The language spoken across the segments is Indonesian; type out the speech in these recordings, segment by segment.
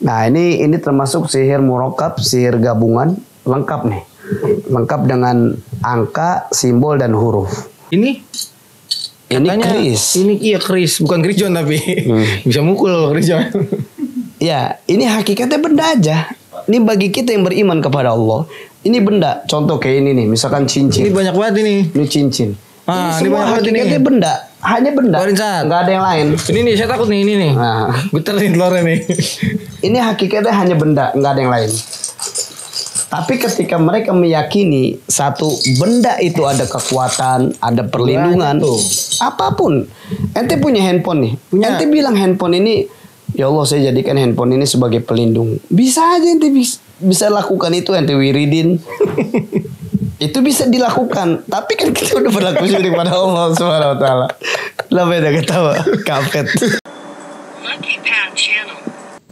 Nah ini termasuk sihir murakkab, sihir gabungan, lengkap nih. Lengkap dengan angka, simbol dan huruf. Ini keris. Ini iya keris, bukan krijon tapi bisa mukul krijon. Ya, ini hakikatnya benda aja. Ini bagi kita yang beriman kepada Allah. Ini benda, contoh kayak ini nih, misalkan cincin. Ini banyak banget ini. Ini cincin. Ini semua banyak banget ini. hakikatnya benda, hanya benda. Nggak ada yang lain. Ini nih, saya takut nih ini nih. Nah, Guterin telurnya nih. ini hakikatnya hanya benda, nggak ada yang lain. Tapi ketika mereka meyakini satu benda itu ada kekuatan, ada perlindungan, apapun. Ente punya handphone nih. Ente bilang handphone ini, ya Allah saya jadikan handphone ini sebagai pelindung. Bisa aja ente bisa lakukan itu, ente wiridin. Itu bisa dilakukan. Tapi kan kita udah berlaku syirik pada Allah Subhanahu wa taala. Lah beda ketawa, kapet. Lucky Pat Channel.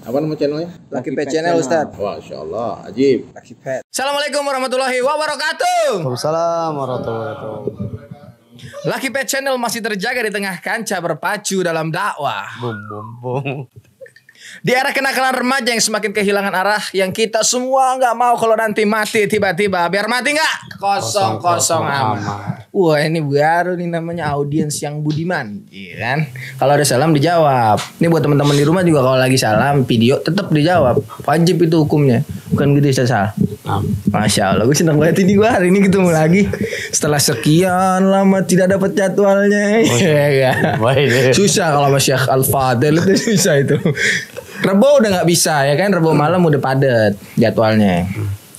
Apa nama channelnya? Lucky Pet Channel Ustaz. Masya Allah, ajib. Lucky Pet. Assalamualaikum warahmatullahi wabarakatuh. Waalaikumsalam warahmatullahi wabarakatuh. Lucky Pet Channel masih terjaga di tengah kancah berpacu dalam dakwah. Bum bum bum. Di era kenakalan remaja yang semakin kehilangan arah, yang kita semua nggak mau kalau nanti mati tiba-tiba. Biar mati nggak? Kosong amat. Wah ini baru nih namanya audiens yang budiman, iya kan? Kalau ada salam dijawab. Ini buat teman-teman di rumah juga kalau lagi salam video tetap dijawab. Wajib itu hukumnya. Bukan gitu Ustaz. Masya Allah, gue senang banget ini gue hari ini ketemu lagi. Setelah sekian lama tidak dapat jadwalnya. Susah kalau sama Syekh Al-Fadil itu susah itu. Rebo udah nggak bisa ya kan, Rebo malam udah padet jadwalnya.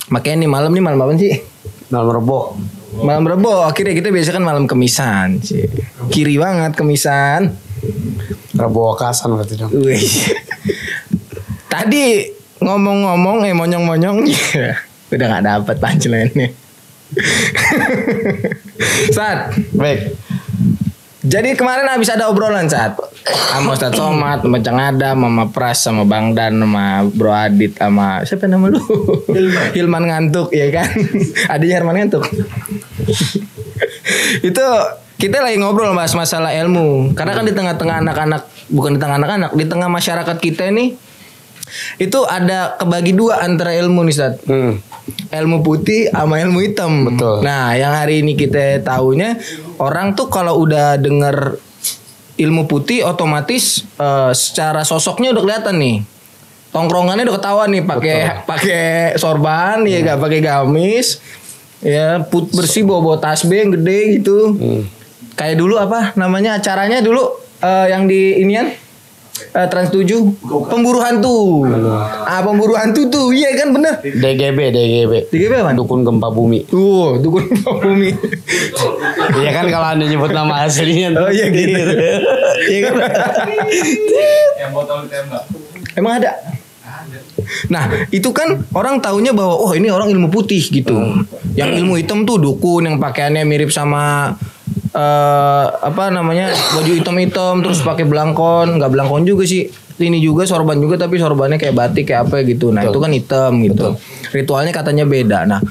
Makanya nih malam apa sih? Malam Rebo. Malam Rebo, akhirnya kita biasa kan malam Kemisan sih. Kiri banget Kemisan. Rebo Wakasan berarti dong. Tadi ngomong-ngomong monyong-monyong udah nggak dapet punchline-nya. Saat baik. Jadi kemarin habis ada obrolan saat sama Ustaz Somad, sama Cang Adam, sama Pras, sama Bang Dan, sama Bro Adit, sama siapa nama lu? Hilman ngantuk ya kan? Adanya Hilman ngantuk. Itu kita lagi ngobrol bahas masalah ilmu. Karena kan di tengah-tengah anak-anak, bukan di tengah anak-anak, di tengah masyarakat kita nih itu ada kebagi dua antara ilmu nih Ustaz. Ilmu putih sama ilmu hitam. Betul. Nah, yang hari ini kita tahunya orang tuh kalau udah denger ilmu putih otomatis secara sosoknya udah kelihatan nih. Tongkrongannya udah ketahuan nih pakai sorban ya enggak pakai gamis. Ya, bersih bawa tasbih yang gede gitu. Kayak dulu apa namanya acaranya dulu yang di inian Trans 7 pemburu hantu. Pemburu hantu tuh. Iya kan bener. DGB apa? Dukun Gempa Bumi. Dukun Gempa Bumi. Iya kan kalau Anda nyebut nama aslinya. Oh iya gitu. Iya kan. Yang botol tembak. Emang ada? Nah itu kan orang taunya bahwa oh ini orang ilmu putih gitu. Yang ilmu hitam tuh dukun yang pakaiannya mirip sama apa namanya baju hitam-hitam terus pakai belangkon, nggak belangkon juga sih, ini juga sorban juga tapi sorbannya kayak batik kayak apa gitu. Nah itu kan hitam gitu. Ritualnya katanya beda. Nah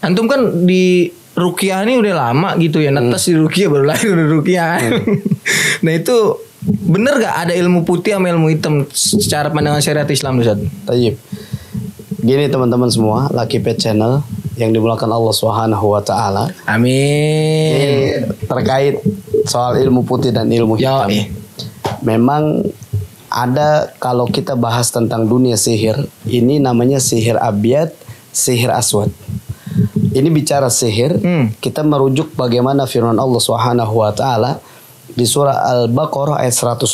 antum kan di ruqyah ini udah lama gitu ya, netes di ruqyah baru lahir udah ruqyah. Nah itu bener gak ada ilmu putih sama ilmu hitam secara pandangan syariat Islam Ustaz? Tayyib. Gini teman-teman semua, Lucky Pet Channel yang dimulakan Allah Subhanahu wa taala. Amin. Ini terkait soal ilmu putih dan ilmu hitam. Memang ada kalau kita bahas tentang dunia sihir, ini namanya sihir abyad, sihir aswad. Ini bicara sihir, kita merujuk bagaimana firman Allah Subhanahu wa taala di surah Al-Baqarah ayat 102.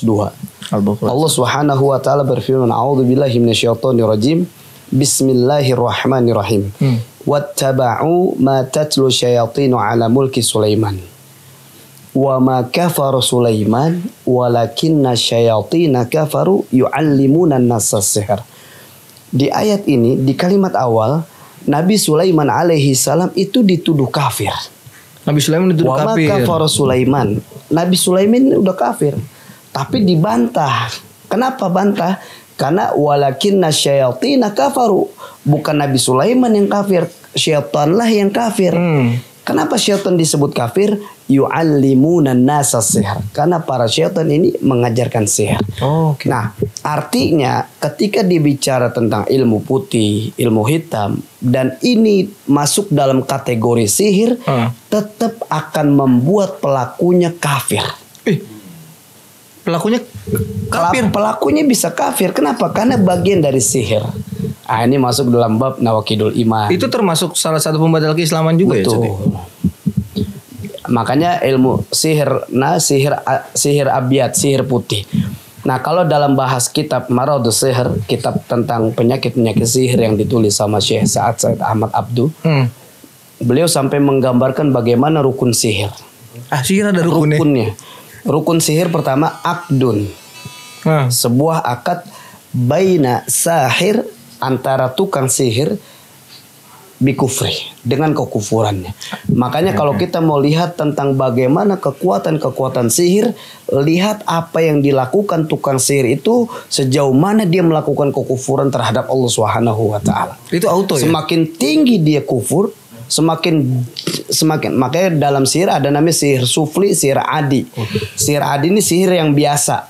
Allah Subhanahu wa taala berfirman, "A'udzubillahi minasyaitonirrajim. Bismillahirrahmanirrahim. Wattaba'u ma tatlu syayatinu ala mulki Sulaiman. Wa ma kafara Sulaiman walakinna syayatina kafaru yu'allimuna an-nasa sihr." Di ayat ini, di kalimat awal, Nabi Sulaiman alaihi salam itu dituduh kafir. Nabi Sulaiman dituduh kafir. Wa ma kafara Sulaiman. Nabi Sulaiman udah kafir. Tapi dibantah. Kenapa bantah? Karena walakinna syayatina kafaru. Bukan Nabi Sulaiman yang kafir, syaitanlah yang kafir. Kenapa syaitan disebut kafir? Yu'allimuna nasa sihir. Karena para syaitan ini mengajarkan sihir. Oh, oke. Nah, artinya ketika dibicara tentang ilmu putih, ilmu hitam, dan ini masuk dalam kategori sihir, tetap akan membuat pelakunya kafir. Pelakunya kafir. Pelakunya bisa kafir. Kenapa? Karena bagian dari sihir. Ah, ini masuk dalam bab nawakidul iman. Itu termasuk salah satu pembatal keislaman juga. Betul. Ya? Makanya ilmu sihir, sihir abiyat, sihir putih. Nah, kalau dalam bahas kitab Maradus Sihir, kitab tentang penyakit-penyakit sihir yang ditulis sama Syekh Sa'ad Said Ahmad Abdu, beliau sampai menggambarkan bagaimana rukun sihir. Sihir ada rukunnya. Rukun sihir pertama akdun. Sebuah akad baina sahir, antara tukang sihir bikufri, dengan kekufurannya. Makanya kalau kita mau lihat tentang bagaimana kekuatan-kekuatan sihir, lihat apa yang dilakukan tukang sihir itu, sejauh mana dia melakukan kekufuran terhadap Allah Subhanahu wa taala. Itu auto ya. Semakin tinggi dia kufur, semakin makanya dalam sihir ada namanya sihir sufli, sihir adi. Sihir adi ini sihir yang biasa.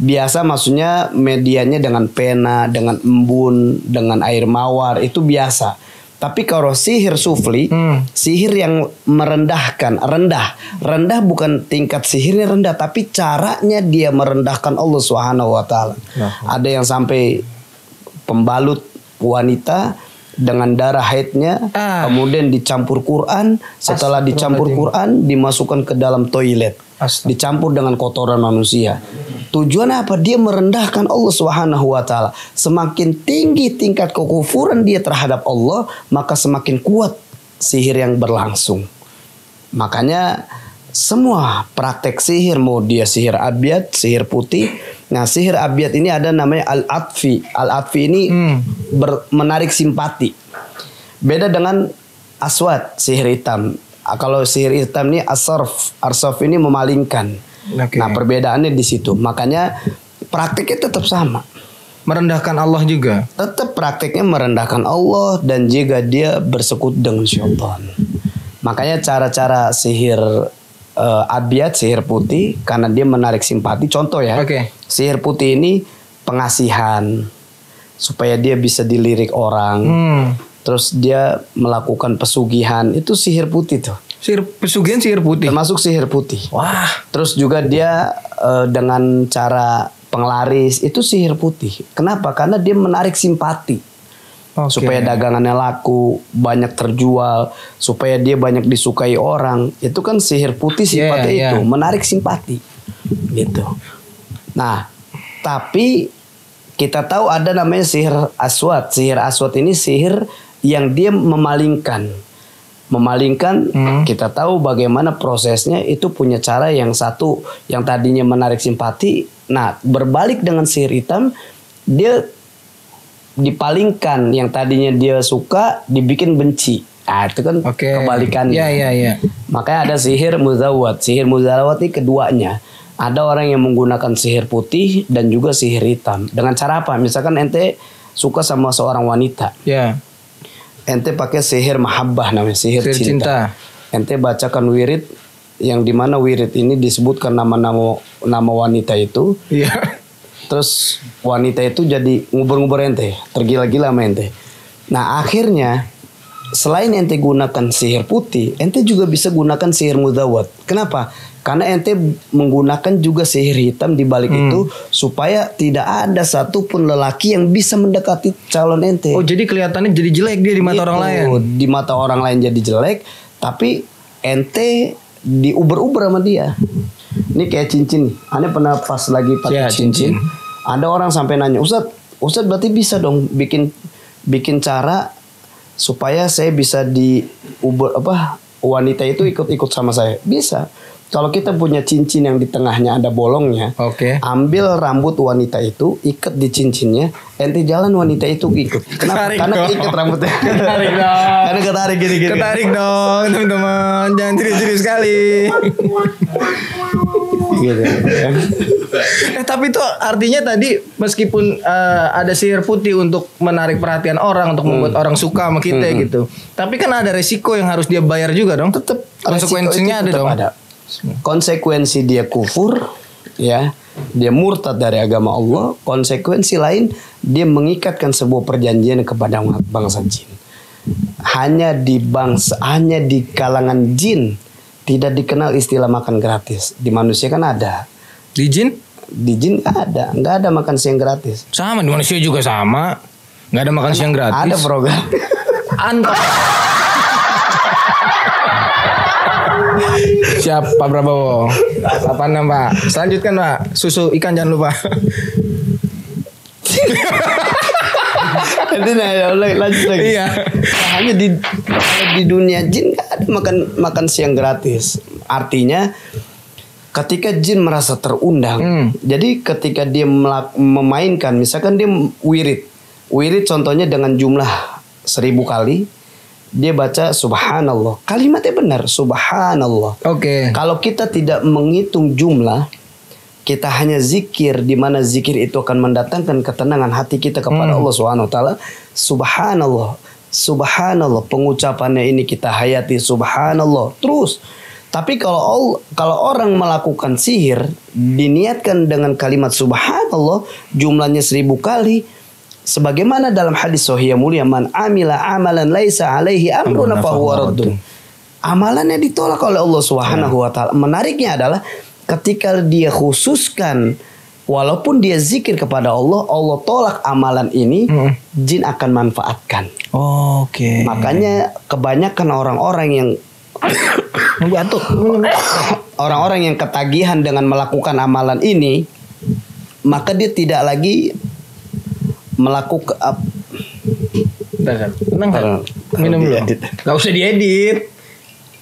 Biasa maksudnya medianya dengan pena, dengan embun, dengan air mawar, itu biasa. Tapi kalau sihir sufli, sihir yang merendahkan, rendah bukan tingkat sihirnya rendah, tapi caranya dia merendahkan Allah Subhanahu wa taala. Ada yang sampai pembalut wanita dengan darah haidnya, kemudian dicampur Quran, setelah dicampur Quran dimasukkan ke dalam toilet, dicampur dengan kotoran manusia. Tujuannya apa? Dia merendahkan Allah Subhanahu wa taala. Semakin tinggi tingkat kekufuran dia terhadap Allah, maka semakin kuat sihir yang berlangsung. Makanya semua praktek sihir, mau dia sihir abyad, sihir putih. Nah, sihir abyad ini ada namanya al-atfi. Al-atfi ini menarik simpati. Beda dengan aswad, sihir hitam. Kalau sihir hitam ini asarf. Arsaf ini memalingkan. Nah, perbedaannya di situ. Makanya praktiknya tetap sama. Merendahkan Allah juga. Tetap praktiknya merendahkan Allah dan juga dia bersekutu dengan syaitan. Makanya cara-cara sihir abyad, sihir putih, karena dia menarik simpati. Contoh ya, sihir putih ini pengasihan, supaya dia bisa dilirik orang. Terus dia melakukan pesugihan, itu sihir putih tuh. Sihir pesugihan, sihir putih. Termasuk sihir putih. Wah. Terus juga dia dengan cara penglaris, itu sihir putih. Kenapa? Karena dia menarik simpati. Supaya dagangannya laku, banyak terjual, supaya dia banyak disukai orang. Itu kan sihir putih sifatnya itu, menarik simpati. Gitu. Nah, tapi kita tahu ada namanya sihir aswad. Sihir aswad ini sihir yang dia memalingkan. Kita tahu bagaimana prosesnya, itu punya cara yang satu yang tadinya menarik simpati. Nah, berbalik dengan sihir hitam, dia dipalingkan, yang tadinya dia suka dibikin benci. Nah, itu kan kebalikannya. Iya. Makanya ada sihir muzawwad. Sihir muzawwad ini keduanya. Ada orang yang menggunakan sihir putih dan juga sihir hitam. Dengan cara apa? Misalkan ente suka sama seorang wanita. Ente pakai sihir mahabbah, namanya sihir cinta. Ente bacakan wirid, yang dimana wirid ini disebutkan nama wanita itu. Terus wanita itu jadi ngubur-ngubur ente, tergila-gila sama ente. Nah, akhirnya selain ente gunakan sihir putih, ente juga bisa gunakan sihir muzawwad. Kenapa? Karena ente menggunakan juga sihir hitam di balik itu, supaya tidak ada satupun lelaki yang bisa mendekati calon ente. Oh, jadi kelihatannya jadi jelek dia di mata orang lain. Di mata orang lain jadi jelek, tapi ente diuber-uber sama dia. Ini kayak cincin. Aneh pernah pas lagi pakai cincin. Ada orang sampai nanya, Ustadz berarti bisa dong bikin cara supaya saya bisa diuber wanita itu ikut sama saya. Bisa. Kalau kita punya cincin yang di tengahnya ada bolongnya, ambil rambut wanita itu, ikat di cincinnya, ente jalan wanita itu ikut. Kenapa? Karena ikat rambutnya. Ketarik dong. Karena ketarik gini-gini. Ketarik dong, teman-teman. Jangan serius-serius sekali. Gitu. Tapi itu artinya tadi meskipun ada sihir putih untuk menarik perhatian orang, untuk membuat orang suka sama kita gitu. Tapi kan ada resiko yang harus dia bayar juga dong. Tetap konsekuensinya ada dong. Konsekuensi dia kufur, ya, dia murtad dari agama Allah. Konsekuensi lain, dia mengikatkan sebuah perjanjian kepada bangsa jin. Hanya di kalangan jin tidak dikenal istilah makan gratis. Di manusia kan ada. Di jin? Di jin nggak ada makan siang gratis. Sama, di manusia juga sama. Nggak ada makan siang gratis. Ada program. Siap Pak Prabowo. Apa nama Pak? Selanjutkan Pak. Susu ikan jangan lupa. Nanti lanjut lagi. Iya. Hanya di dunia jin nggak ada makan siang gratis. Artinya ketika jin merasa terundang, jadi ketika dia memainkan, misalkan dia wirid contohnya dengan jumlah 1000 kali. Dia baca subhanallah. Kalimatnya benar, subhanallah. Oke. Kalau kita tidak menghitung jumlah, kita hanya zikir, di mana zikir itu akan mendatangkan ketenangan hati kita kepada Allah Subhanahu wa taala. Subhanallah. Subhanallah, pengucapannya ini kita hayati, subhanallah. Terus. Tapi kalau orang melakukan sihir, diniatkan dengan kalimat subhanallah, jumlahnya 1000 kali. Sebagaimana dalam hadis sahih yang mulia, man amila amalan laisa alaihi amruna fahuwa raddun. Amalannya ditolak oleh Allah Subhanahu wa taala. Menariknya adalah ketika dia khususkan, walaupun dia zikir kepada Allah, Allah tolak amalan ini, jin akan manfaatkan. Oke. Makanya kebanyakan orang-orang yang orang-orang yang ketagihan dengan melakukan amalan ini, maka dia tidak lagi melakukan tenang kan? Minum dulu. Gak usah diedit.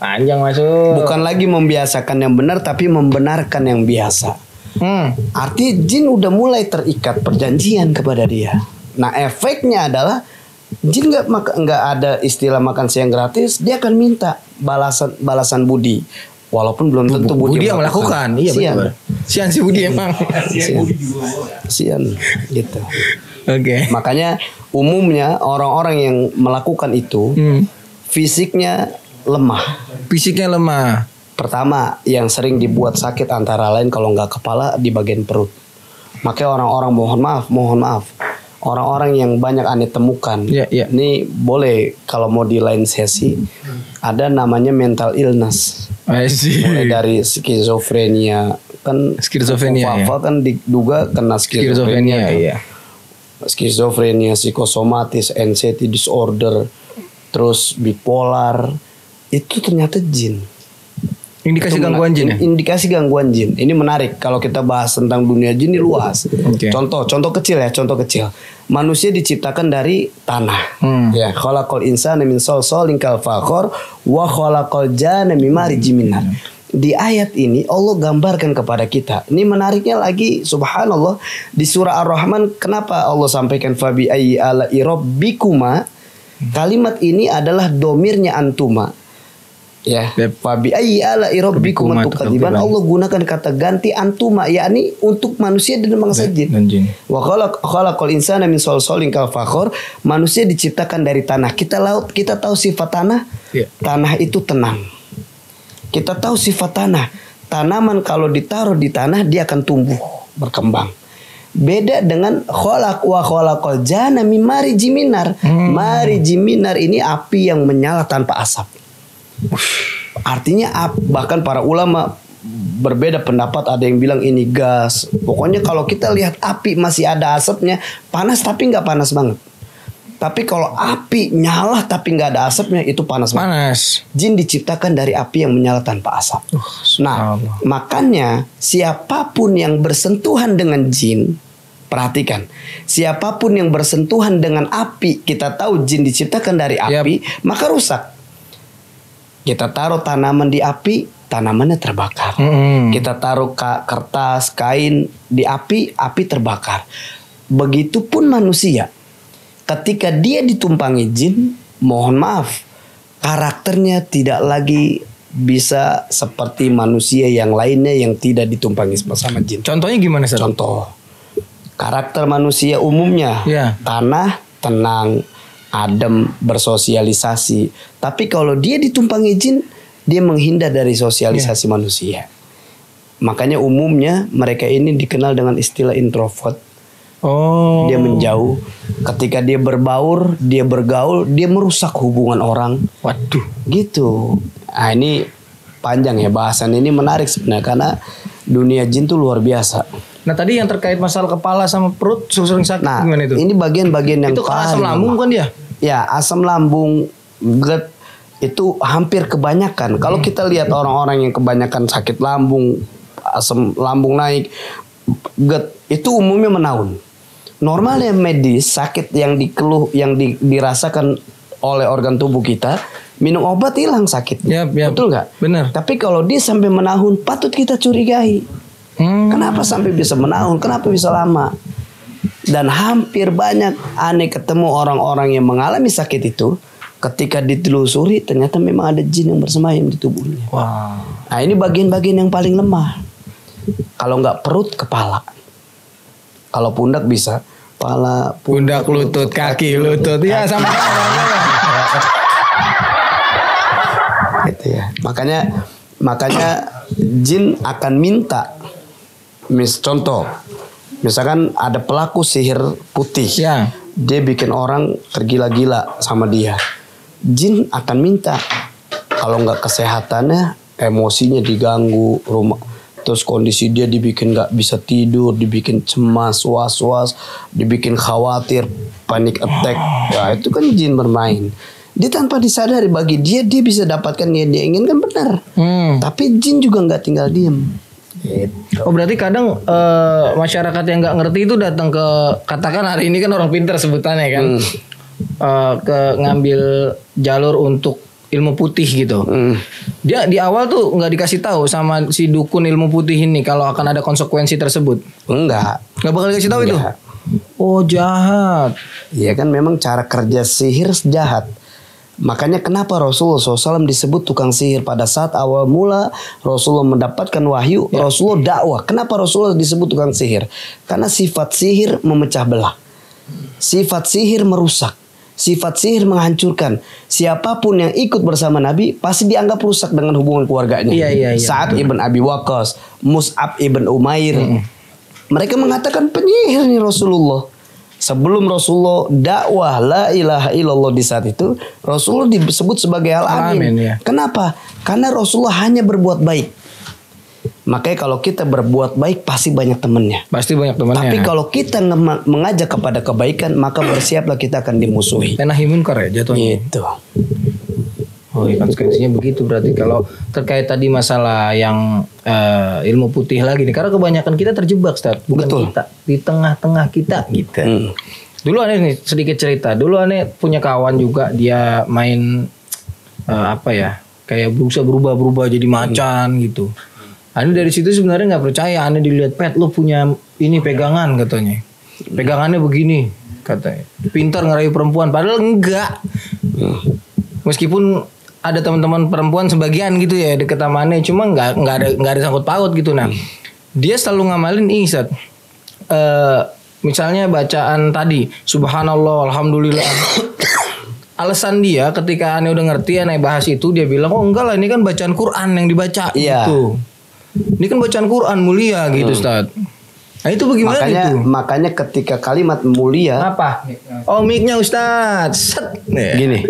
Panjang masuk. Bukan lagi membiasakan yang benar, tapi membenarkan yang biasa. Artinya jin udah mulai terikat perjanjian kepada dia. Nah efeknya adalah jin nggak ada istilah makan siang gratis, dia akan minta balasan budi. Walaupun belum tentu Budi yang melakukan. Iya betul. Sian si Budi emang. Sian gitu. Oke. Makanya umumnya orang-orang yang melakukan itu fisiknya lemah. Fisiknya lemah. Pertama yang sering dibuat sakit antara lain kalau nggak kepala di bagian perut. Makanya orang-orang mohon maaf. Orang-orang yang banyak aneh temukan. Ini boleh kalau mau di lain sesi ada namanya mental illness. Mulai dari skizofrenia kan, kan diduga kena skizofrenia iya. Skizofrenia, psikosomatis, anxiety disorder, terus bipolar, itu ternyata jin. Indikasi gangguan jin ya? Indikasi gangguan jin. Ini menarik kalau kita bahas tentang dunia jin ini luas. Contoh kecil ya, contoh kecil. Manusia diciptakan dari tanah. Ya, khalaqal insana min salsalin kal fakhar wa khalaqal janna mim marijim min nar. Di ayat ini Allah gambarkan kepada kita. Ini menariknya lagi, subhanallah, di surah Ar-Rahman kenapa Allah sampaikan fabi ayyi ala rabbikuma? Kalimat ini adalah domirnya antuma. Ya, fabi ayyi ala rabbikuma tukadziban. Allah gunakan kata ganti antuma, yakni untuk manusia dan bangsa jin. Wa khalaqal insana min salsalin kal fakhar. Manusia diciptakan dari tanah. Kita tahu sifat tanah. Tanah itu tenang. Kita tahu sifat tanah. Tanaman kalau ditaruh di tanah dia akan tumbuh, berkembang. Beda dengan khalaqal janna mim marijim min nar. Marijim min nar ini api yang menyala tanpa asap. Artinya bahkan para ulama berbeda pendapat, ada yang bilang ini gas. Pokoknya kalau kita lihat api masih ada asapnya, panas tapi nggak panas banget. Tapi kalau api nyala tapi nggak ada asapnya, itu panas banget. Jin diciptakan dari api yang menyala tanpa asap. Nah, makanya siapapun yang bersentuhan dengan jin, perhatikan, siapapun yang bersentuhan dengan api, kita tahu jin diciptakan dari api, maka rusak. Kita taruh tanaman di api, tanamannya terbakar. Kita taruh kertas, kain di api, api terbakar. Begitupun manusia. Ketika dia ditumpangi jin, mohon maaf, karakternya tidak lagi bisa seperti manusia yang lainnya yang tidak ditumpangi sama jin. Contohnya gimana, Ustaz? Contoh, karakter manusia umumnya Ya. tanah, tenang, adem, bersosialisasi. Tapi kalau dia ditumpangi jin, dia menghindar dari sosialisasi manusia. Makanya umumnya mereka ini dikenal dengan istilah introvert. Oh. Dia menjauh. Ketika dia berbaur, dia bergaul, dia merusak hubungan orang. Waduh. Gitu. Nah ini panjang ya bahasan ini, menarik sebenarnya karena dunia jin tuh luar biasa. Nah tadi yang terkait masalah kepala sama perut sering sakit Nah gimana itu? ini bagian-bagian yang Itu karena asam paling lambung lemah. kan dia? Ya asam lambung, GERD itu hampir kebanyakan. Kalau kita lihat orang-orang yang kebanyakan sakit lambung, asam lambung naik, GERD itu umumnya menaun. Normalnya medis sakit yang dirasakan oleh organ tubuh kita, minum obat hilang sakit. Yap. Betul nggak? Benar. Tapi kalau dia sampai menahun, patut kita curigai. Kenapa sampai bisa menahun? Kenapa bisa lama? Dan hampir banyak aneh ketemu orang-orang yang mengalami sakit itu, ketika ditelusuri ternyata memang ada jin yang bersemayam di tubuhnya. Wah. Nah ini bagian-bagian yang paling lemah. Kalau nggak perut, kepala. Kalau pundak bisa, kepala, Pundak, lutut, kaki, lutut. Ya sama. Gitu ya. Makanya jin akan minta, contoh, misalkan ada pelaku sihir putih, Ya. dia bikin orang tergila-gila sama dia. Jin akan minta, kalau nggak kesehatannya, emosinya diganggu, terus kondisi dia dibikin nggak bisa tidur, dibikin cemas, was-was, dibikin khawatir, panic attack. Ya itu kan jin bermain. Dia tanpa disadari, bagi dia bisa dapatkan yang dia inginkan benar. Tapi jin juga nggak tinggal diem. Gitu. Oh berarti kadang masyarakat yang nggak ngerti itu datang ke, katakan hari ini kan orang pintar sebutannya kan, ke ngambil jalur untuk ilmu putih gitu. Dia di awal tuh nggak dikasih tahu sama si dukun ilmu putih ini kalau akan ada konsekuensi tersebut. Enggak. Nggak bakal dikasih tahu itu. Enggak. Oh jahat. Iya kan memang cara kerja sihir jahat. Makanya kenapa Rasulullah SAW disebut tukang sihir. Pada saat awal mula Rasulullah mendapatkan wahyu, Rasulullah dakwah. Kenapa Rasulullah disebut tukang sihir? Karena sifat sihir memecah belah. Sifat sihir merusak. Sifat sihir menghancurkan. Siapapun yang ikut bersama Nabi pasti dianggap rusak dengan hubungan keluarganya. Iya, Sa'ad ibn Abi Waqqas, Mus'ab ibn Umair. Mereka mengatakan penyihir nih Rasulullah. Sebelum Rasulullah dakwah la ilaha illallah di saat itu, Rasulullah disebut sebagai al-amin. Ya. Kenapa? Karena Rasulullah hanya berbuat baik. Makanya kalau kita berbuat baik pasti banyak temennya. Pasti banyak temannya. Tapi kalau kita mengajak kepada kebaikan, maka bersiaplah kita akan dimusuhi. nahi munkar ya jatuhnya. Gitu. Oh konsekuensinya begitu berarti kalau terkait tadi masalah yang ilmu putih lagi nih, karena kebanyakan kita terjebak, Ustaz. Bukan Betul. kita, di tengah-tengah kita gitu. Dulu aneh nih sedikit cerita. Dulu aneh punya kawan juga, dia main kayak berusaha berubah jadi macan gitu. Aneh dari situ sebenarnya nggak percaya. Aneh dilihat, Pet lu punya ini pegangan katanya. Pegangannya begini katanya. Pintar ngerayu perempuan, padahal enggak. Meskipun ada teman-teman perempuan sebagian gitu ya deket sama Aneh, cuma nggak ada sangkut paut gitu. Nah, dia selalu ngamalin ini, Ustaz. Misalnya bacaan tadi, subhanallah, alhamdulillah. Alasan dia ketika Aneh udah ngerti, Aneh bahas itu, dia bilang, oh enggak lah, ini kan bacaan Quran yang dibaca. Iya. Gitu. Ini kan bacaan Quran mulia gitu, Ustaz. Nah itu bagaimana itu? Makanya ketika kalimat mulia, Apa? Oh mic-nya Ustaz. Set. gini.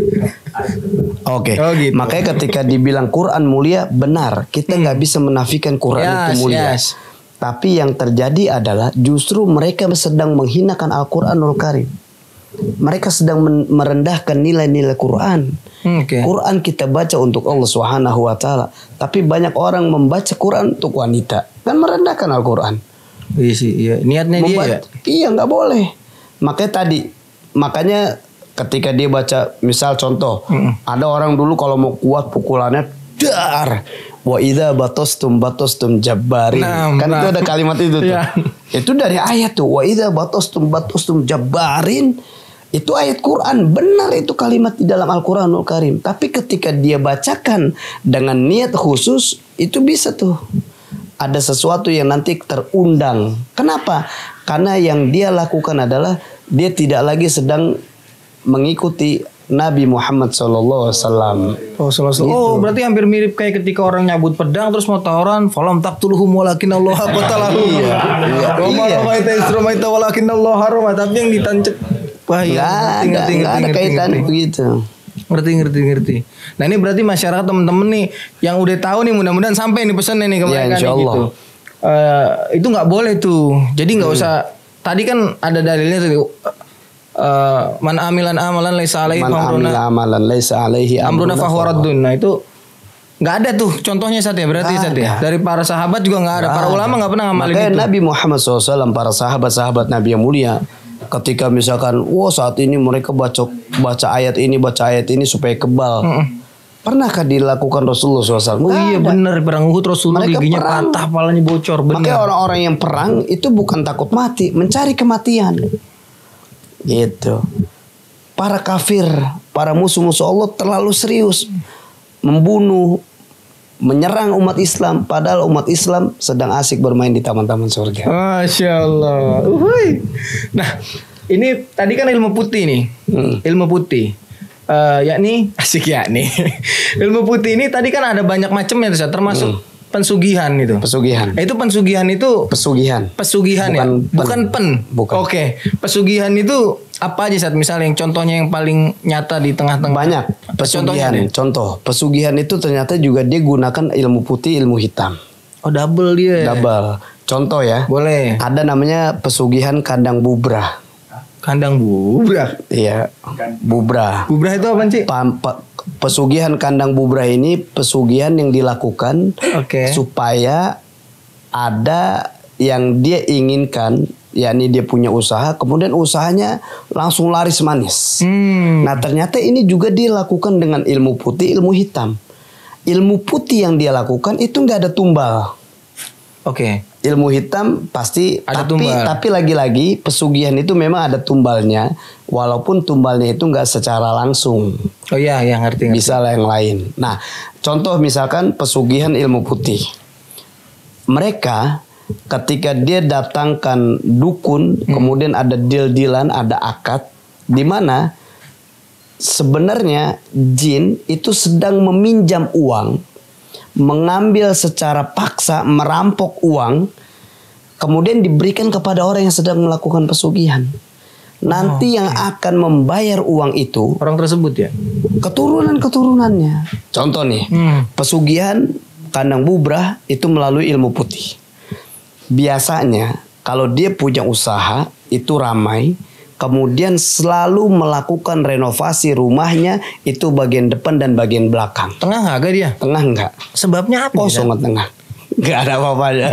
Oke. Oh, gitu. Makanya ketika dibilang Quran mulia, benar. Kita nggak bisa menafikan Quran itu mulia. Yes. Tapi yang terjadi adalah justru mereka sedang menghinakan Al-Quranul Karim. Mereka sedang merendahkan nilai-nilai Quran. Oke. Quran kita baca untuk Allah Subhanahu wa taala, tapi banyak orang membaca Quran untuk wanita. Kan merendahkan Al-Quran. Iya sih, iya. Niatnya dia ya. Iya, nggak boleh. Makanya ketika dia baca, misal contoh, ada orang dulu kalau mau kuat pukulannya dar. Wa idza batostum jabbarin. Kan itu ada kalimat itu tuh. Iya. Itu dari ayat tuh. Wa idza batostum jabbarin. Itu ayat Quran, benar itu kalimat di dalam Al-Quranul Karim. Tapi ketika dia bacakan dengan niat khusus, itu bisa tuh ada sesuatu yang nanti terundang. Kenapa? Karena yang dia lakukan adalah dia tidak lagi sedang mengikuti Nabi Muhammad SAW. Oh, berarti hampir mirip kayak ketika orang nyabut pedang terus mau tawuran, falam taqtuluhum walakin Allah qatalahu. Tapi yang ditancap nggak ada kaitan begitu. Ngerti. Nah ini berarti masyarakat temen-temen nih yang udah tahu nih, mudah-mudahan sampai nih pesannya nih ke mereka nih gitu. Itu nggak boleh tuh. Jadi nggak usah. Tadi kan ada dalilnya tadi. Man amilan amalan laisa alaihi amruna fahuwa raddun. Nah itu nggak ada tuh contohnya Sat ya, berarti Sat ya. Dari para sahabat juga nggak ada. Para ulama nggak pernah ngamalin itu. Nabi Muhammad SAW, para sahabat-sahabat Nabi yang mulia, ketika misalkan, saat ini mereka baca ayat ini supaya kebal. Pernahkah dilakukan Rasulullah SAW? Oh iya benar, perang Uhud Rasulullah giginya patah, palanya bocor. Makanya orang-orang yang perang itu bukan takut mati, mencari kematian. Gitu. Para kafir, para musuh-musuh Allah terlalu serius membunuh, menyerang umat Islam, padahal umat Islam sedang asik bermain di taman-taman surga. Masya Allah. Nah, ini tadi kan ilmu putih nih, ilmu putih. Yakni asik yakni. Ilmu putih ini tadi kan ada banyak macamnya, termasuk pensugihan itu. Pesugihan. Itu pensugihan itu. Pesugihan. Pesugihan ya. Bukan pen. Bukan. Oke. Pesugihan itu apa aja Sat? Misalnya yang contohnya yang paling nyata di tengah-tengah. Banyak. Pesugihan. Contoh. Pesugihan itu ternyata juga dia gunakan ilmu putih, ilmu hitam. Oh double dia. Double. Contoh ya. Boleh. Ada namanya pesugihan kandang bubrah. Kandang bubrah. Iya. Bubrah. Bubrah itu apa sih? Pesugihan kandang bubrah ini pesugihan yang dilakukan supaya ada yang dia inginkan, yakni dia punya usaha, kemudian usahanya langsung laris manis. Nah ternyata ini juga dia lakukan dengan ilmu putih, ilmu hitam. Ilmu putih yang dia lakukan itu nggak ada tumbal. Ilmu hitam pasti ada tumbal. Tapi lagi-lagi pesugihan itu memang ada tumbalnya, walaupun tumbalnya itu nggak secara langsung. Oh iya, ngerti. Bisa lah yang lain. Nah, contoh misalkan pesugihan ilmu putih. Mereka ketika dia datangkan dukun, kemudian ada deal-dealan, ada akad, di mana sebenarnya jin itu sedang meminjam uang, mengambil secara paksa, merampok uang, kemudian diberikan kepada orang yang sedang melakukan pesugihan. Nanti yang akan membayar uang itu orang tersebut ya, keturunan-keturunannya. Contoh nih, pesugihan kandang bubrah itu melalui ilmu putih. Biasanya kalau dia punya usaha itu ramai, kemudian selalu melakukan renovasi rumahnya, itu bagian depan dan bagian belakang. Tengah nggak dia? Tengah enggak. Sebabnya apa? Kosong tengah. Nggak ada apa-apanya.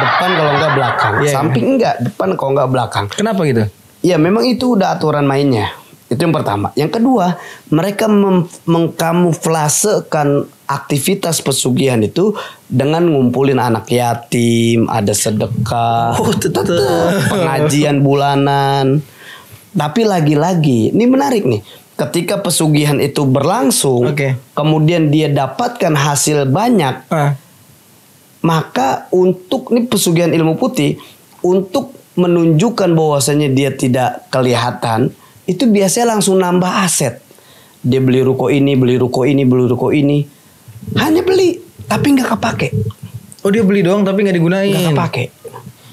Depan kalau enggak belakang. Samping enggak, depan kalau enggak belakang. Kenapa gitu? Ya memang itu udah aturan mainnya. Itu yang pertama. Yang kedua, mereka mengkamuflasekan aktivitas pesugihan itu dengan ngumpulin anak yatim, ada sedekah, pengajian bulanan. Tapi lagi-lagi, ini menarik nih. Ketika pesugihan itu berlangsung, kemudian dia dapatkan hasil banyak, maka untuk nih pesugihan ilmu putih, untuk menunjukkan bahwasanya dia tidak kelihatan, itu biasanya langsung nambah aset. Dia beli ruko ini, beli ruko ini, beli ruko ini. Hanya beli, tapi nggak kepake. Oh dia beli doang tapi nggak digunain. Nggak kepake.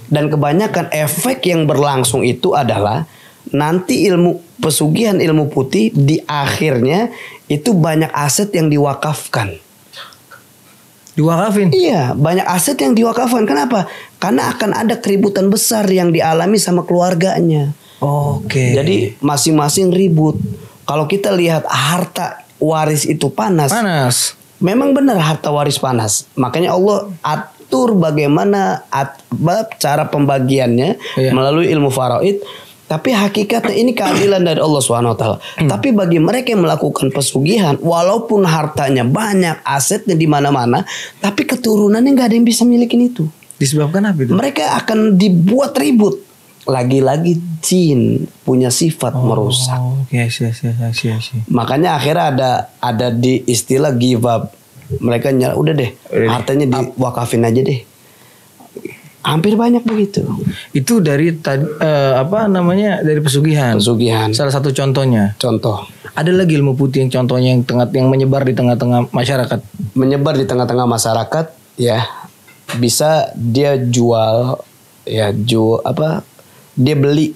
Dan kebanyakan efek yang berlangsung itu adalah nanti ilmu pesugihan ilmu putih di akhirnya itu banyak aset yang diwakafkan. Diwakafin? Iya, banyak aset yang diwakafkan. Kenapa? Karena akan ada keributan besar yang dialami sama keluarganya. Jadi masing-masing ribut. Kalau kita lihat harta waris itu panas. Memang benar harta waris panas. Makanya Allah atur bagaimana cara pembagiannya melalui ilmu faraid. Tapi hakikatnya ini keadilan dari Allah SWT. Tapi bagi mereka yang melakukan pesugihan, walaupun hartanya banyak, asetnya di mana-mana, tapi keturunannya nggak ada yang bisa milikin itu. Disebabkan apa itu? Mereka akan dibuat ribut. lagi-lagi jin punya sifat merusak. Yes. Makanya akhirnya ada di istilah give up. Mereka udah deh, hartanya diwakafin aja deh. Hampir banyak begitu. Itu dari dari pesugihan. Pesugihan. Salah satu contohnya. Contoh. Ada lagi ilmu putih yang contohnya yang menyebar di tengah-tengah masyarakat. Menyebar di tengah-tengah masyarakat, ya bisa dia jual, dia beli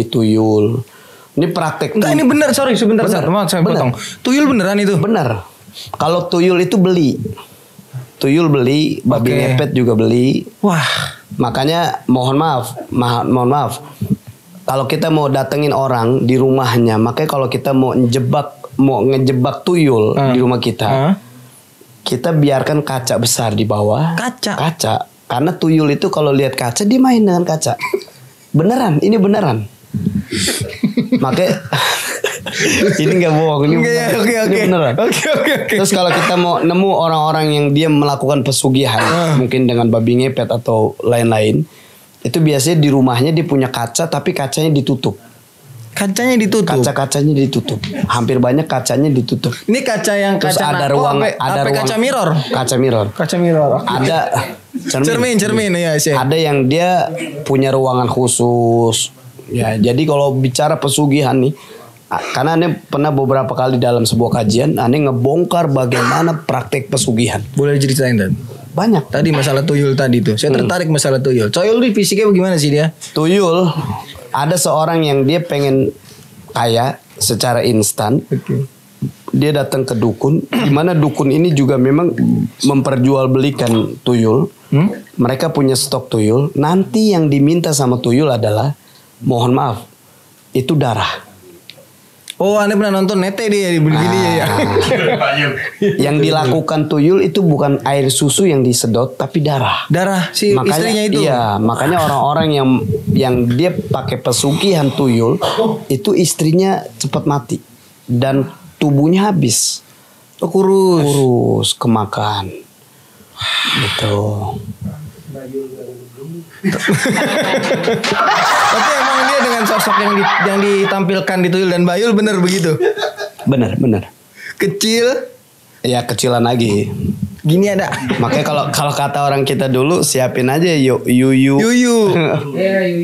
tuyul. Ini praktek. Enggak, ini benar, sorry sebentar. Maaf saya potong. Tuyul beneran itu? Benar. Kalau tuyul itu beli. Tuyul beli, babi ngepet juga beli. Wah. Makanya mohon maaf. Kalau kita mau datengin orang di rumahnya, makanya kalau kita mau ngejebak tuyul di rumah kita, kita biarkan kaca besar di bawah. Kaca. Karena tuyul itu kalau lihat kaca dia main dengan kaca. Beneran, ini beneran. Makanya ini nggak bohong, ini beneran. Oke. Terus kalau kita mau nemu orang-orang yang dia melakukan pesugihan, mungkin dengan babi ngepet atau lain-lain, itu biasanya di rumahnya dia punya kaca, tapi kacanya ditutup. Kacanya ditutup. Hampir banyak kacanya ditutup. Ini kaca yang terus kaca ada ruang, kaca mirror. Kaca mirror. Ada cermin ya sih. Ada yang dia punya ruangan khusus. Ya, jadi kalau bicara pesugihan nih, karena Ane pernah beberapa kali dalam sebuah kajian, Ane ngebongkar bagaimana praktek pesugihan. Boleh ceritain Dan? Banyak. Tadi masalah tuyul tadi tuh. Saya tertarik masalah tuyul. Tuyul ini fisiknya bagaimana sih dia? Tuyul, ada seorang yang dia pengen kaya secara instan. Dia datang ke dukun, di mana dukun ini juga memang memperjualbelikan tuyul. Mereka punya stok tuyul. Nanti yang diminta sama tuyul adalah, mohon maaf, itu darah. Oh, Anda pernah nonton Nete dia di begini ya. Yang dilakukan tuyul itu bukan air susu yang disedot, tapi darah. Darah si istrinya itu. Iya, makanya orang-orang yang dia pakai pesugihan tuyul itu istrinya cepat mati dan tubuhnya habis. Oh, kurus, kemakan. Gitu. Tapi emang dia dengan sosok yang ditampilkan di Tuyul dan Bayul bener begitu? Bener. Kecil? Ya kecilan lagi. Gini ada. Makanya kalau kata orang kita dulu, siapin aja yuyu.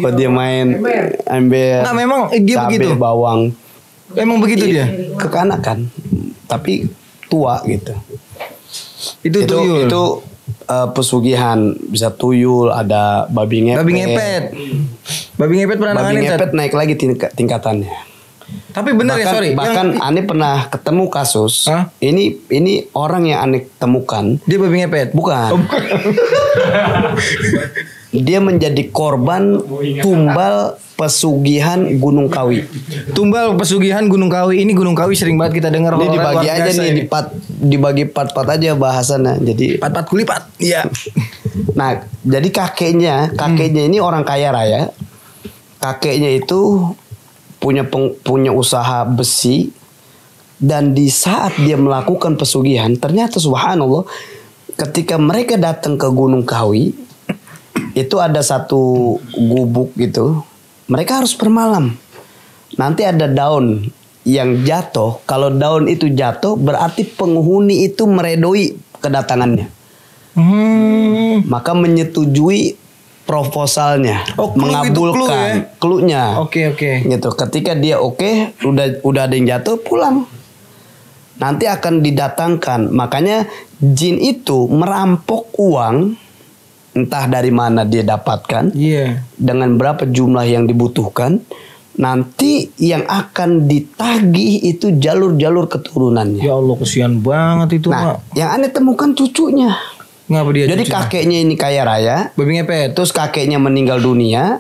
Kalau dia main ember. Nah memang dia cabai, begitu. Bawang. Emang begitu dia? Kekanakan. Tapi tua gitu. Itu tuyul. Itu pesugihan, bisa tuyul, ada babi ngepet. Babi ngepet pernah Babi ngepet naik lagi tingkatannya. Tapi benar ya, sorry. Bahkan Ane pernah ketemu kasus. Ini orang yang Ane temukan. Dia babi ngepet? Bukan. Dia menjadi korban tumbal pesugihan Gunung Kawi. Tumbal pesugihan Gunung Kawi. Ini Gunung Kawi sering banget kita dengar. Ini dibagi aja nih, dibagi part-part aja bahasannya. Jadi part-part kulipat. Iya. Nah, jadi kakeknya ini orang kaya raya. Kakeknya itu punya usaha besi, dan di saat dia melakukan pesugihan, ternyata subhanallah, ketika mereka datang ke Gunung Kawi, itu ada satu gubuk gitu. Mereka harus bermalam. Nanti ada daun yang jatuh. Kalau daun itu jatuh, berarti penghuni itu meredoi kedatangannya. Maka menyetujui proposalnya, mengabulkan cluenya. Oke. Gitu. Ketika dia udah ada yang jatuh, pulang. Nanti akan didatangkan. Makanya jin itu merampok uang, entah dari mana dia dapatkan, dengan berapa jumlah yang dibutuhkan. Nanti yang akan ditagih itu jalur-jalur keturunannya. Ya Allah, kesian banget itu. Nah, yang Ane temukan cucunya. Ngapa dia? Jadi cucunya? Kakeknya ini kaya raya, babi ngepet. Terus kakeknya meninggal dunia.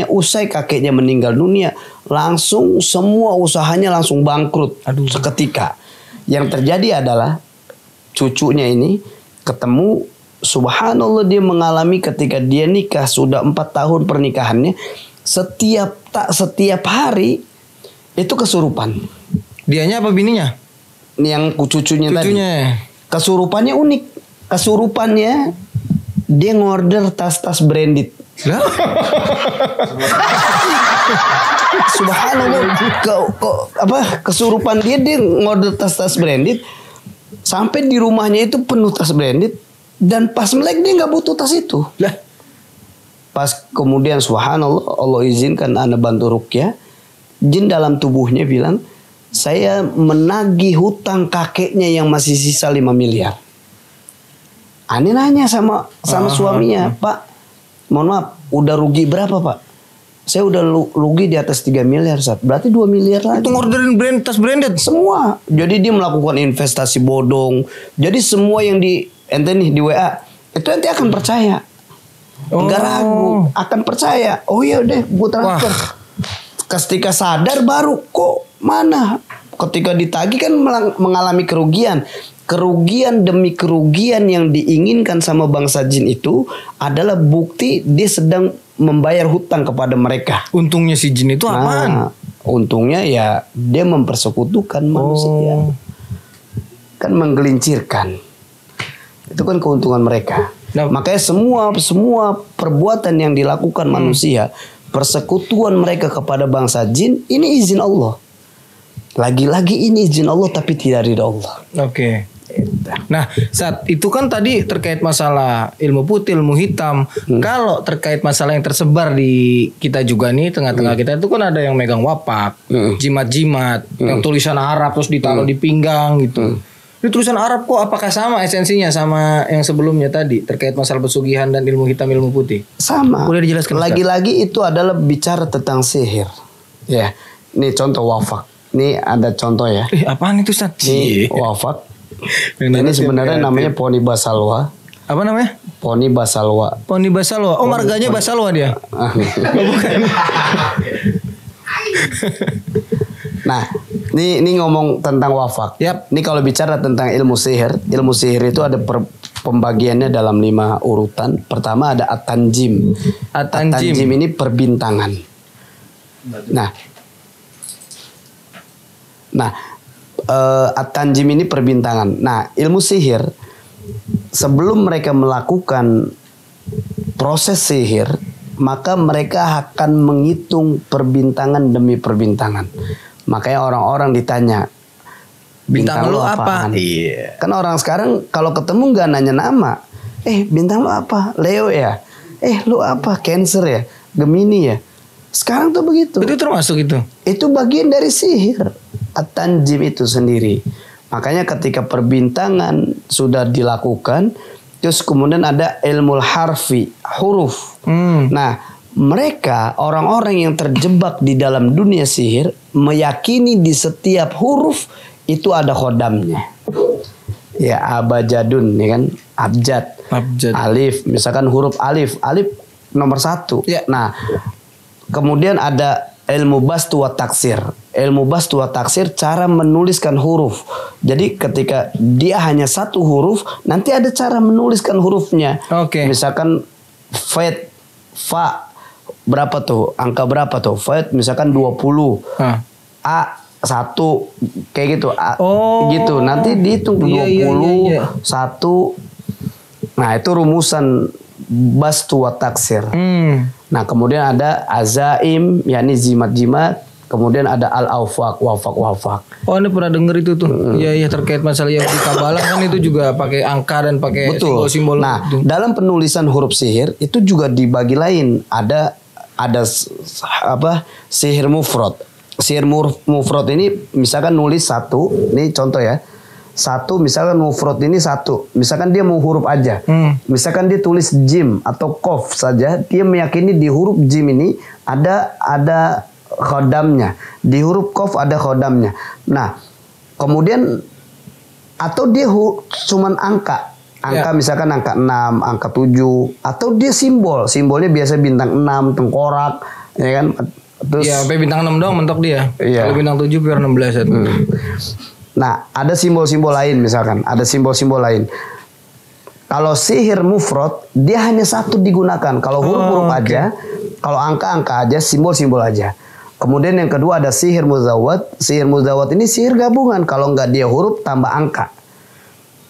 Usai kakeknya meninggal dunia, langsung semua usahanya langsung bangkrut. Seketika. Yang terjadi adalah cucunya ini ketemu, subhanallah, dia mengalami ketika dia nikah sudah 4 tahun pernikahannya, setiap hari itu kesurupan. Dianya apa bininya? Yang cucunya tadi. Kesurupannya unik. Kesurupannya dia ngorder tas-tas branded. Lah? Subhanallah, kesurupan dia ngorder tas-tas branded, sampai di rumahnya itu penuh tas branded, dan pas melek dia nggak butuh tas itu. Lah? Pas kemudian subhanallah Allah izinkan ana bantu ruqyah, jin dalam tubuhnya bilang, saya menagih hutang kakeknya yang masih sisa 5 miliar. Ani nanya sama suaminya, Pak, mohon maaf, udah rugi berapa Pak? Saya udah rugi di atas 3 miliar, Sat. Berarti 2 miliar lagi. Itu ngorderin tas branded? Semua. Jadi dia melakukan investasi bodong. Jadi semua yang di ente nih di WA, itu ente akan percaya. Enggak ragu, akan percaya. Oh iya udah, gue transfer. Ketika sadar baru, kok mana? Ketika ditagih kan mengalami kerugian. Kerugian demi kerugian yang diinginkan sama bangsa jin itu adalah bukti dia sedang membayar hutang kepada mereka. Untungnya si jin itu apaan? Untungnya ya dia mempersekutukan manusia. Kan menggelincirkan. Itu kan keuntungan mereka. Nah, makanya semua perbuatan yang dilakukan manusia, persekutuan mereka kepada bangsa jin, ini izin Allah. Lagi-lagi ini izin Allah tapi tidak ridha Allah. Oke. Nah, saat itu kan tadi terkait masalah ilmu putih, ilmu hitam. Kalau terkait masalah yang tersebar di kita juga nih, tengah-tengah kita itu kan ada yang megang wapak, jimat-jimat, yang tulisan Arab terus ditaruh di pinggang gitu. Ini tulisan Arab kok apakah sama esensinya sama yang sebelumnya tadi terkait masalah pesugihan dan ilmu hitam, ilmu putih? Sama. Boleh dijelaskan? Lagi-lagi itu adalah bicara tentang sihir. Ya, ini contoh wafak. Ini ada contoh ya. Apaan itu Ustaz? Ini wafak. Ini sebenarnya namanya Poni Basalwa. Apa namanya? Poni Basalwa. Poni Basalwa. Oh, marganya Basalwa dia. Bukan. Nah, ini ngomong tentang wafak. Yap. Ini kalau bicara tentang ilmu sihir itu ada pembagiannya dalam 5 urutan. Pertama ada at-tanjim. At-tanjim ini perbintangan. Nah, at-tanjim ini perbintangan. Nah, ilmu sihir sebelum mereka melakukan proses sihir, maka mereka akan menghitung perbintangan demi perbintangan. Makanya orang-orang ditanya, bintang lu apa? Iya. Kan orang sekarang kalau ketemu nggak nanya nama. Bintang lu apa? Leo ya? Lu apa? Cancer ya? Gemini ya? Sekarang tuh begitu. Itu termasuk itu? Itu bagian dari sihir. At-tanjim itu sendiri. Makanya ketika perbintangan sudah dilakukan, terus kemudian ada ilmu harfi, huruf. Nah, mereka orang-orang yang terjebak di dalam dunia sihir meyakini di setiap huruf itu ada khodamnya. Ya, abajadun, ya kan? Abjad. Alif, misalkan huruf alif nomor 1. Ya. Nah, kemudian ada ilmu bastu wa taksir. Ilmu bastu wa taksir cara menuliskan huruf. Jadi ketika dia hanya 1 huruf, nanti ada cara menuliskan hurufnya. Oke. Misalkan fa berapa tuh? Angka berapa tuh? Fa misalkan 20. A 1 kayak gitu. Gitu. Nanti dihitung 20 1. Nah, itu rumusan bastu wa taksir. Nah, kemudian ada azaim, yakni jimat-jimat. Kemudian ada al-awfaq, wafak. Oh, ini pernah denger itu tuh. Iya, terkait masalah yang di Kabalah kan itu juga pakai angka dan pakai simbol-simbol. Nah, dalam penulisan huruf sihir itu juga dibagi lain. Ada sihir mufrad. Sihir mufrad ini misalkan nulis 1, ini contoh ya. 1 misalkan mufrad ini 1. Misalkan dia mau huruf aja. Misalkan dia tulis jim atau kof saja, dia meyakini di huruf jim ini ada khodamnya. Di huruf kof ada khodamnya. Nah, kemudian atau dia cuman angka. Misalkan angka 6, angka 7, atau dia simbol. Simbolnya biasa bintang 6, tengkorak, ya kan? Terus sampai bintang 6 doang mentok dia. Iya. Kalau bintang 7 biar 16 ya. Nah, ada simbol-simbol lain misalkan. Ada simbol-simbol lain. Kalau sihir mufrad, dia hanya 1 digunakan. Kalau huruf-huruf aja, kalau angka-angka aja, simbol-simbol aja. Kemudian yang kedua ada sihir muzawwad. Sihir muzawwad ini sihir gabungan. Kalau nggak dia huruf tambah angka.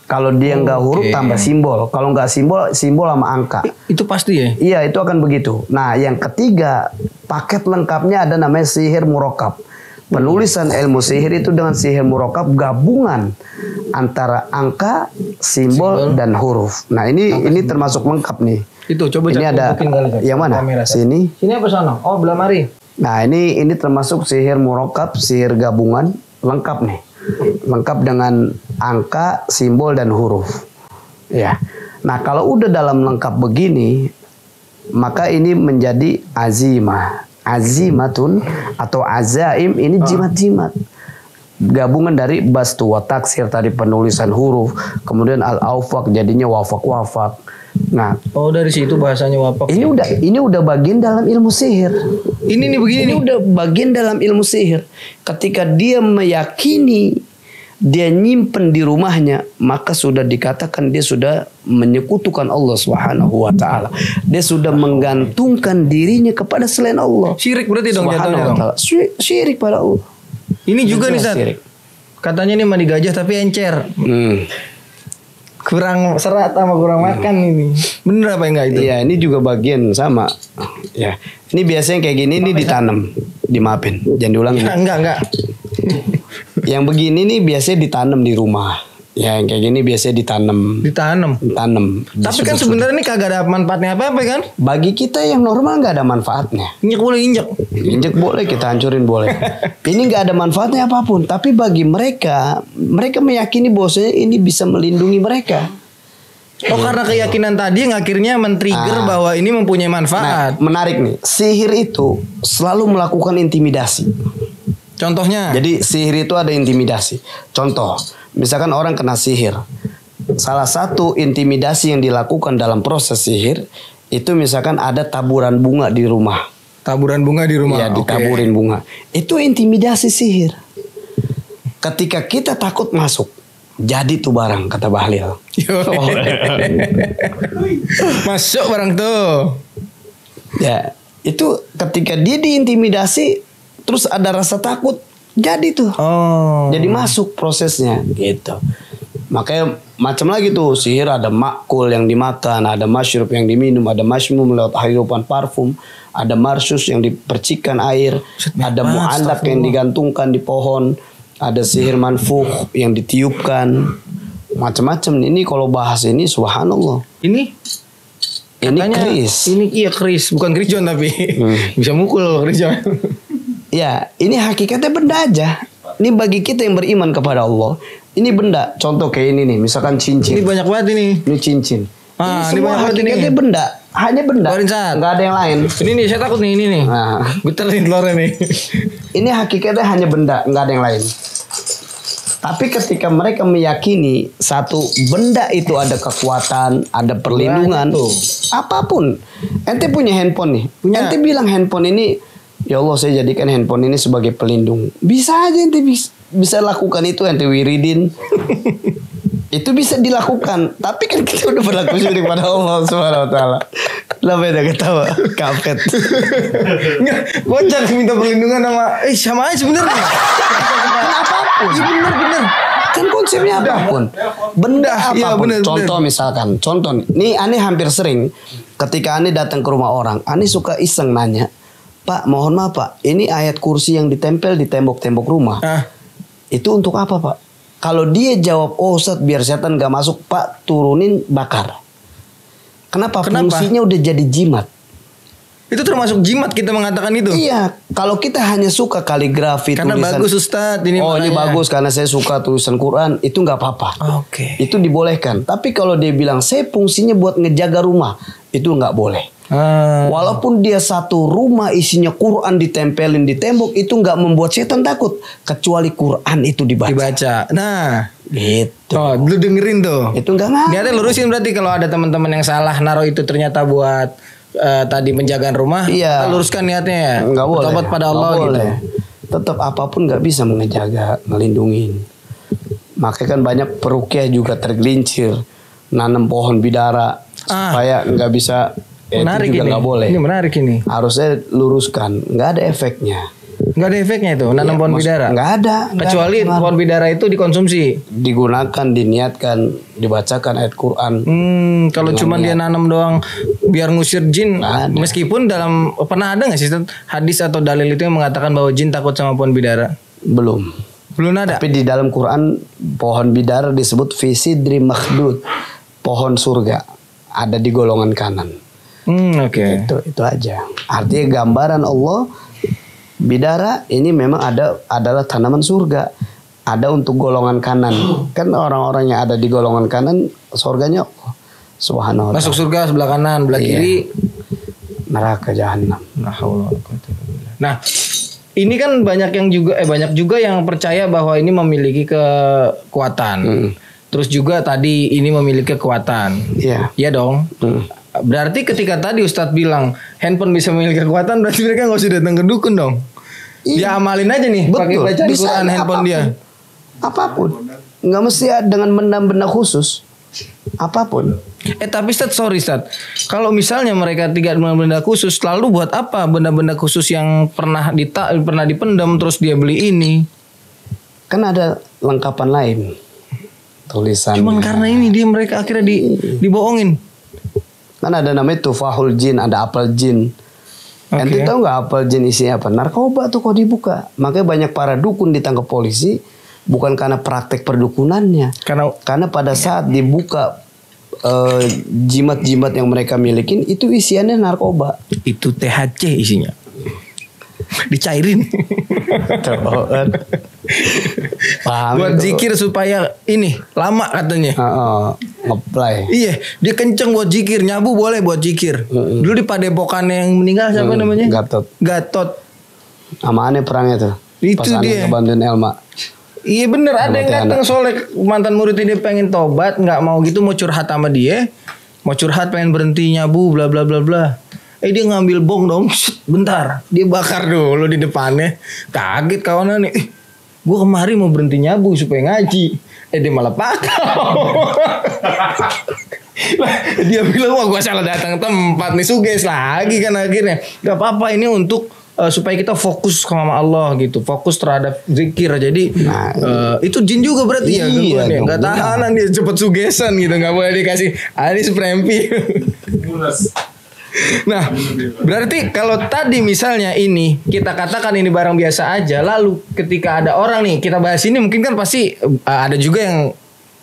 Kalau dia nggak huruf tambah simbol. Kalau nggak simbol sama angka. Itu pasti ya? Iya, itu akan begitu. Nah, yang ketiga, paket lengkapnya ada namanya sihir murokab. Penulisan ilmu sihir itu dengan sihir murokab gabungan antara angka, simbol dan huruf. Nah, ini termasuk lengkap nih. Itu coba ini ada yang mana? Sini. Sini apa sana? Oh, belah mari. Nah, ini termasuk sihir murokab, sihir gabungan lengkap nih. Lengkap dengan angka, simbol dan huruf. Ya. Nah, kalau udah dalam lengkap begini, maka ini menjadi azimah. Azimatun atau azaim ini jimat-jimat. Gabungan dari bastu wa taksir tadi penulisan huruf, kemudian al-awfaq jadinya wafak-wafak. Nah, dari situ bahasanya wafak. Ini udah bagian dalam ilmu sihir. Ini begini. Ini udah bagian dalam ilmu sihir. Ketika dia meyakini dia nyimpen di rumahnya, maka sudah dikatakan dia sudah menyekutukan Allah Subhanahu wa taala. Dia sudah menggantungkan dirinya kepada selain Allah. Syirik berarti dong jatuhnya dong. Syirik pada Allah. Ini juga nih Sat. Katanya nih mandi gajah tapi encer. Kurang serat sama kurang makan ini. Bener apa enggak itu? Iya, ini juga bagian sama. Ya. Ini biasanya kayak gini ini ditanam, dimaafin. Jangan diulang. Ya, enggak. Yang begini nih biasanya ditanam di rumah. Ya, yang kayak gini biasanya ditanam. Tapi kan sebenarnya ini kagak ada manfaatnya apa-apa kan? Bagi kita yang normal nggak ada manfaatnya. Injek boleh injek. Injek boleh, kita hancurin boleh. Ini nggak ada manfaatnya apapun. Tapi bagi mereka meyakini bahwasanya ini bisa melindungi mereka. Oh, karena keyakinan tadi yang akhirnya men-trigger bahwa ini mempunyai manfaat. Nah, menarik nih. Sihir itu selalu melakukan intimidasi. Contohnya? Jadi sihir itu ada intimidasi. Contoh, misalkan orang kena sihir. Salah satu intimidasi yang dilakukan dalam proses sihir itu misalkan ada taburan bunga di rumah. Taburan bunga di rumah? Ya, ditaburin bunga. Itu intimidasi sihir. Ketika kita takut masuk, jadi tuh barang, kata Bahlil. Masuk barang tuh. Ya, itu ketika dia diintimidasi, terus ada rasa takut, jadi tuh. Jadi masuk prosesnya gitu. Makanya macam lagi tuh sihir, ada makul yang dimakan, ada masyrub yang diminum, ada masmum lewat hirupan parfum, ada marsus yang dipercikan air, ada mu'allaq yang digantungkan di pohon, ada sihir manfukh yang ditiupkan, macam-macam. Ini kalau bahas ini subhanallah. Ini keris. Ini keris, bukan keris John tapi bisa mukul keris John. Ya, ini hakikatnya benda aja. Ini bagi kita yang beriman kepada Allah. Ini benda. Contoh kayak ini nih, misalkan cincin. Ini banyak banget ini. Ini cincin. Ini semua banyak hakikatnya ini. benda. Hanya benda. Nggak ada yang lain. Ini nih, saya takut nih ini nih. Getar nih telurnya nih. Ini hakikatnya hanya benda, nggak ada yang lain. Tapi ketika mereka meyakini satu benda itu ada kekuatan, ada perlindungan, apapun. Ente punya handphone nih. Ente bilang handphone ini, ya Allah saya jadikan handphone ini sebagai pelindung. Bisa aja ente bisa lakukan itu, ente wiridin. Itu bisa dilakukan. Tapi kan kita udah berlaku syirik pada Allah Subhanahu wa taala. Lah beda ketawa, kapet. Enggak, bocah minta perlindungan sama aja sebenarnya. Apapun. Iya benar. Kan konsepnya apapun. Benda apapun. Contoh misalkan, nih Ani hampir sering ketika Ani datang ke rumah orang, Ani suka iseng nanya, "Pak, mohon maaf Pak, ini ayat kursi yang ditempel di tembok-tembok rumah. Itu untuk apa Pak?" Kalau dia jawab, "Oh Ustaz, biar setan gak masuk Pak, turunin bakar." Kenapa? Fungsinya udah jadi jimat. Itu termasuk jimat kita mengatakan itu. Iya, kalau kita hanya suka kaligrafi karena tulisan, bagus Ustaz ini. Ini bagus karena saya suka tulisan Quran, itu nggak apa-apa. Itu dibolehkan. Tapi kalau dia bilang saya fungsinya buat ngejaga rumah, itu nggak boleh. Walaupun dia satu rumah isinya Quran ditempelin di tembok, itu nggak membuat setan takut, kecuali Quran itu dibaca. Nah, gitu. Lu dengerin tuh. Itu nggak ngaruh. Niatnya lurusin berarti kalau ada teman-teman yang salah naruh itu ternyata buat tadi penjagaan rumah. Iya. Luruskan niatnya ya. Nggak boleh. Tobat pada Allah gitu. Tetap apapun nggak bisa mengejaga, ngelindungin. Makanya kan banyak perukiah juga tergelincir, nanam pohon bidara supaya nggak bisa. Menarik itu juga ini. Gak boleh. Ini menarik ini. Harusnya luruskan, nggak ada efeknya. Nggak ada efeknya itu nanam pohon bidara. Nggak ada. Kecuali pohon bidara itu dikonsumsi. Digunakan, diniatkan, dibacakan ayat Quran. Kalau cuma dia nanam doang biar ngusir jin, Nggak ada. meskipun dalam pernah ada nggak sih Ustaz, hadis atau dalil itu yang mengatakan bahwa jin takut sama pohon bidara? Belum. Belum ada. Tapi di dalam Quran pohon bidara disebut fi sidri makhdud, pohon surga, ada di golongan kanan. Oke. Itu aja. Artinya gambaran Allah bidara ini memang adalah tanaman surga. Ada untuk golongan kanan. Kan orang-orang yang ada di golongan kanan surganya Allah Subhanahu wa ta'ala. Masuk surga sebelah kanan, belah Iya. kiri Neraka jahanam. Nah, ini kan banyak juga yang percaya bahwa ini memiliki kekuatan. Terus juga tadi ini memiliki kekuatan. Iya. Iya dong. Berarti ketika tadi Ustadz bilang handphone bisa memiliki kekuatan, berarti mereka nggak usah datang ke dukun dong. Dia amalin aja nih, pakai Betul. bacaan Bisa Quran ada handphone dia. Apapun. Nggak mesti dengan benda-benda khusus. Apapun. Tapi sorry Ustadz, kalau misalnya mereka tidak benda khusus, lalu buat apa benda-benda khusus yang pernah dipendam terus dia beli ini? Kan ada lengkapan lain. Tulisan. Cuman karena ini mereka akhirnya dibohongin. Kan ada namanya tufahul jin, ada apel jin. Ente tahu nggak apel jin isinya apa? Narkoba tuh kok dibuka. Makanya banyak para dukun ditangkap polisi bukan karena praktek perdukunannya. Karena pada saat dibuka jimat-jimat yang mereka milikin itu isiannya narkoba. Itu THC isinya. Dicairin. Paham Buat itu. zikir supaya ini lama katanya. Ngeplay. Iya, dia kenceng buat zikir, nyabu boleh buat zikir. Dulu di Padepokan yang meninggal siapa namanya? Gatot. Sama aneh perangnya tuh. Itu pas dia. Kebantuan Elma. Iya bener, ada yang datang soalnya mantan murid ini pengen tobat, nggak mau gitu, mau curhat sama dia, mau curhat pengen berhenti nyabu, bla bla bla bla. Dia ngambil bong dong, bentar, dia bakar dulu di depannya, kaget kawanan nih, gue kemari mau berhenti nyabu supaya ngaji, dia malah pakau. Dia bilang wah gue salah datang tempat nih, suges lagi kan akhirnya, gak apa-apa ini untuk supaya kita fokus sama Allah gitu, fokus terhadap zikir. Jadi itu jin juga berarti ya, nggak tahanan dia cepet sugesan gitu, nggak boleh dikasih alis prempi. Nah, berarti kalau tadi misalnya ini kita katakan ini barang biasa aja, lalu ketika ada orang nih kita bahas ini, mungkin kan pasti ada juga yang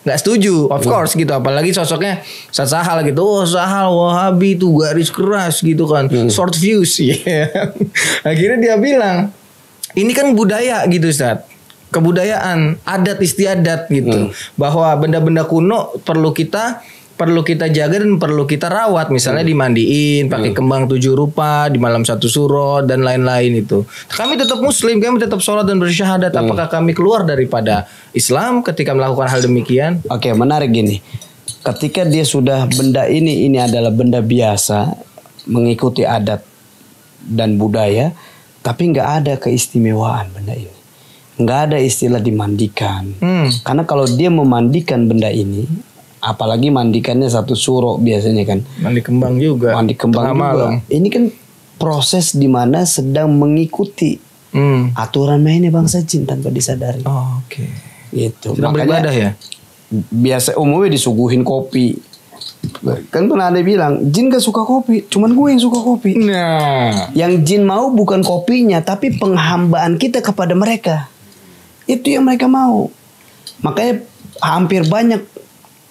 nggak setuju, of course gitu, apalagi sosoknya Ustaz Sahal gitu, Sahal Wahabi itu garis keras gitu kan, short fuse ya. Akhirnya dia bilang ini kan budaya gitu Ustaz, kebudayaan, adat istiadat gitu, bahwa benda-benda kuno perlu kita jaga dan perlu kita rawat, misalnya dimandiin pakai kembang 7 rupa di malam 1 suro dan lain-lain itu. Kami tetap muslim, kami tetap sholat dan bersyahadat. Apakah kami keluar daripada Islam ketika melakukan hal demikian? Oke, menarik gini. Ketika dia sudah benda ini adalah benda biasa, mengikuti adat dan budaya, tapi nggak ada keistimewaan benda ini. Nggak ada istilah dimandikan. Karena kalau dia memandikan benda ini, apalagi mandikannya 1 suro biasanya kan. Mandi kembang juga. Mandi kembang juga. Malam. Ini kan proses di mana sedang mengikuti aturan mainnya bangsa jin tanpa disadari. Oke. Gitu. Sedang beribadah ya? Biasa umumnya disuguhin kopi. Kan pernah ada bilang jin gak suka kopi, cuman gue yang suka kopi. Nah, yang jin mau bukan kopinya, tapi penghambaan kita kepada mereka. Itu yang mereka mau. Makanya hampir banyak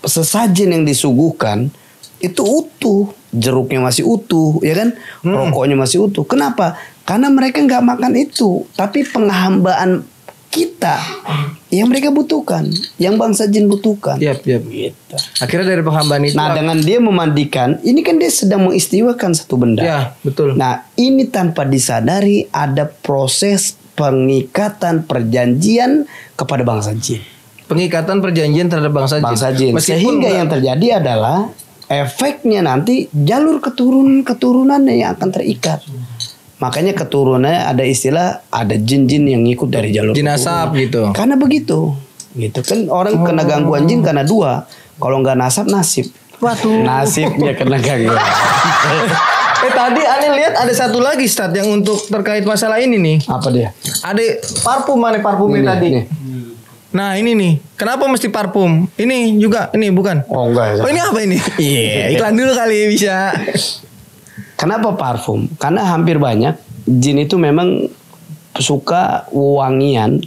sesajen yang disuguhkan itu utuh, jeruknya masih utuh, ya kan, rokoknya masih utuh. Kenapa? Karena mereka nggak makan itu, tapi penghambaan kita yang mereka butuhkan, yang bangsa jin butuhkan. Yap. Gitu. Akhirnya dari penghambaan itu. Nah, dengan dia memandikan, ini kan dia sedang mengistimewakan satu benda. Ya, betul. Nah, ini tanpa disadari ada proses pengikatan perjanjian kepada bangsa jin. Pengikatan perjanjian terhadap bangsa jin. Sehingga yang terjadi adalah efeknya nanti jalur keturunannya yang akan terikat. Makanya keturunannya ada istilah, ada jin-jin yang ngikut dari jalur jin nasab gitu. Karena begitu. Gitu kan orang kena gangguan jin karena 2. Kalau nggak nasab nasib. Waduh. Nasibnya kena gangguan. Tadi aneh lihat ada satu lagi Stat yang untuk terkait masalah ini nih. Apa dia? Ada parfum mana parfumnya tadi? Nih. Nah ini nih, kenapa mesti parfum? Ini juga, ini bukan? Oh enggak ya. Oh ini apa ini? Iya, iklan dulu kali bisa. Kenapa parfum? Karena hampir banyak jin itu memang suka wangian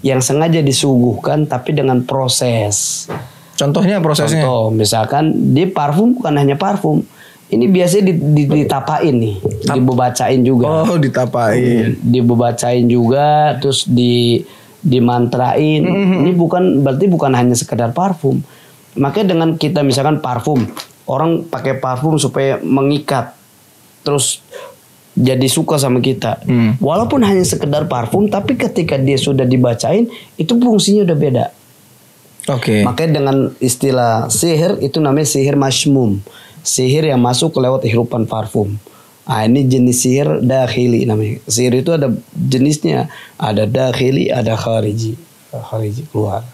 yang sengaja disuguhkan tapi dengan proses. Contohnya prosesnya? Contoh, misalkan di parfum bukan hanya parfum. Ini biasanya ditapain nih, dibacain juga. Oh, ditapain. Dibacain juga, terus dimantrain. Ini berarti bukan hanya sekedar parfum. Makanya dengan kita misalkan parfum, orang pakai parfum supaya mengikat, terus jadi suka sama kita. Walaupun hanya sekedar parfum, tapi ketika dia sudah dibacain, itu fungsinya udah beda. Oke. Makanya dengan istilah sihir itu namanya sihir masmum. Sihir yang masuk lewat hirupan parfum. Nah, ini jenis sihir dakhili namanya. Sihir itu ada jenisnya, ada dakhili, ada khariji. Khariji keluar.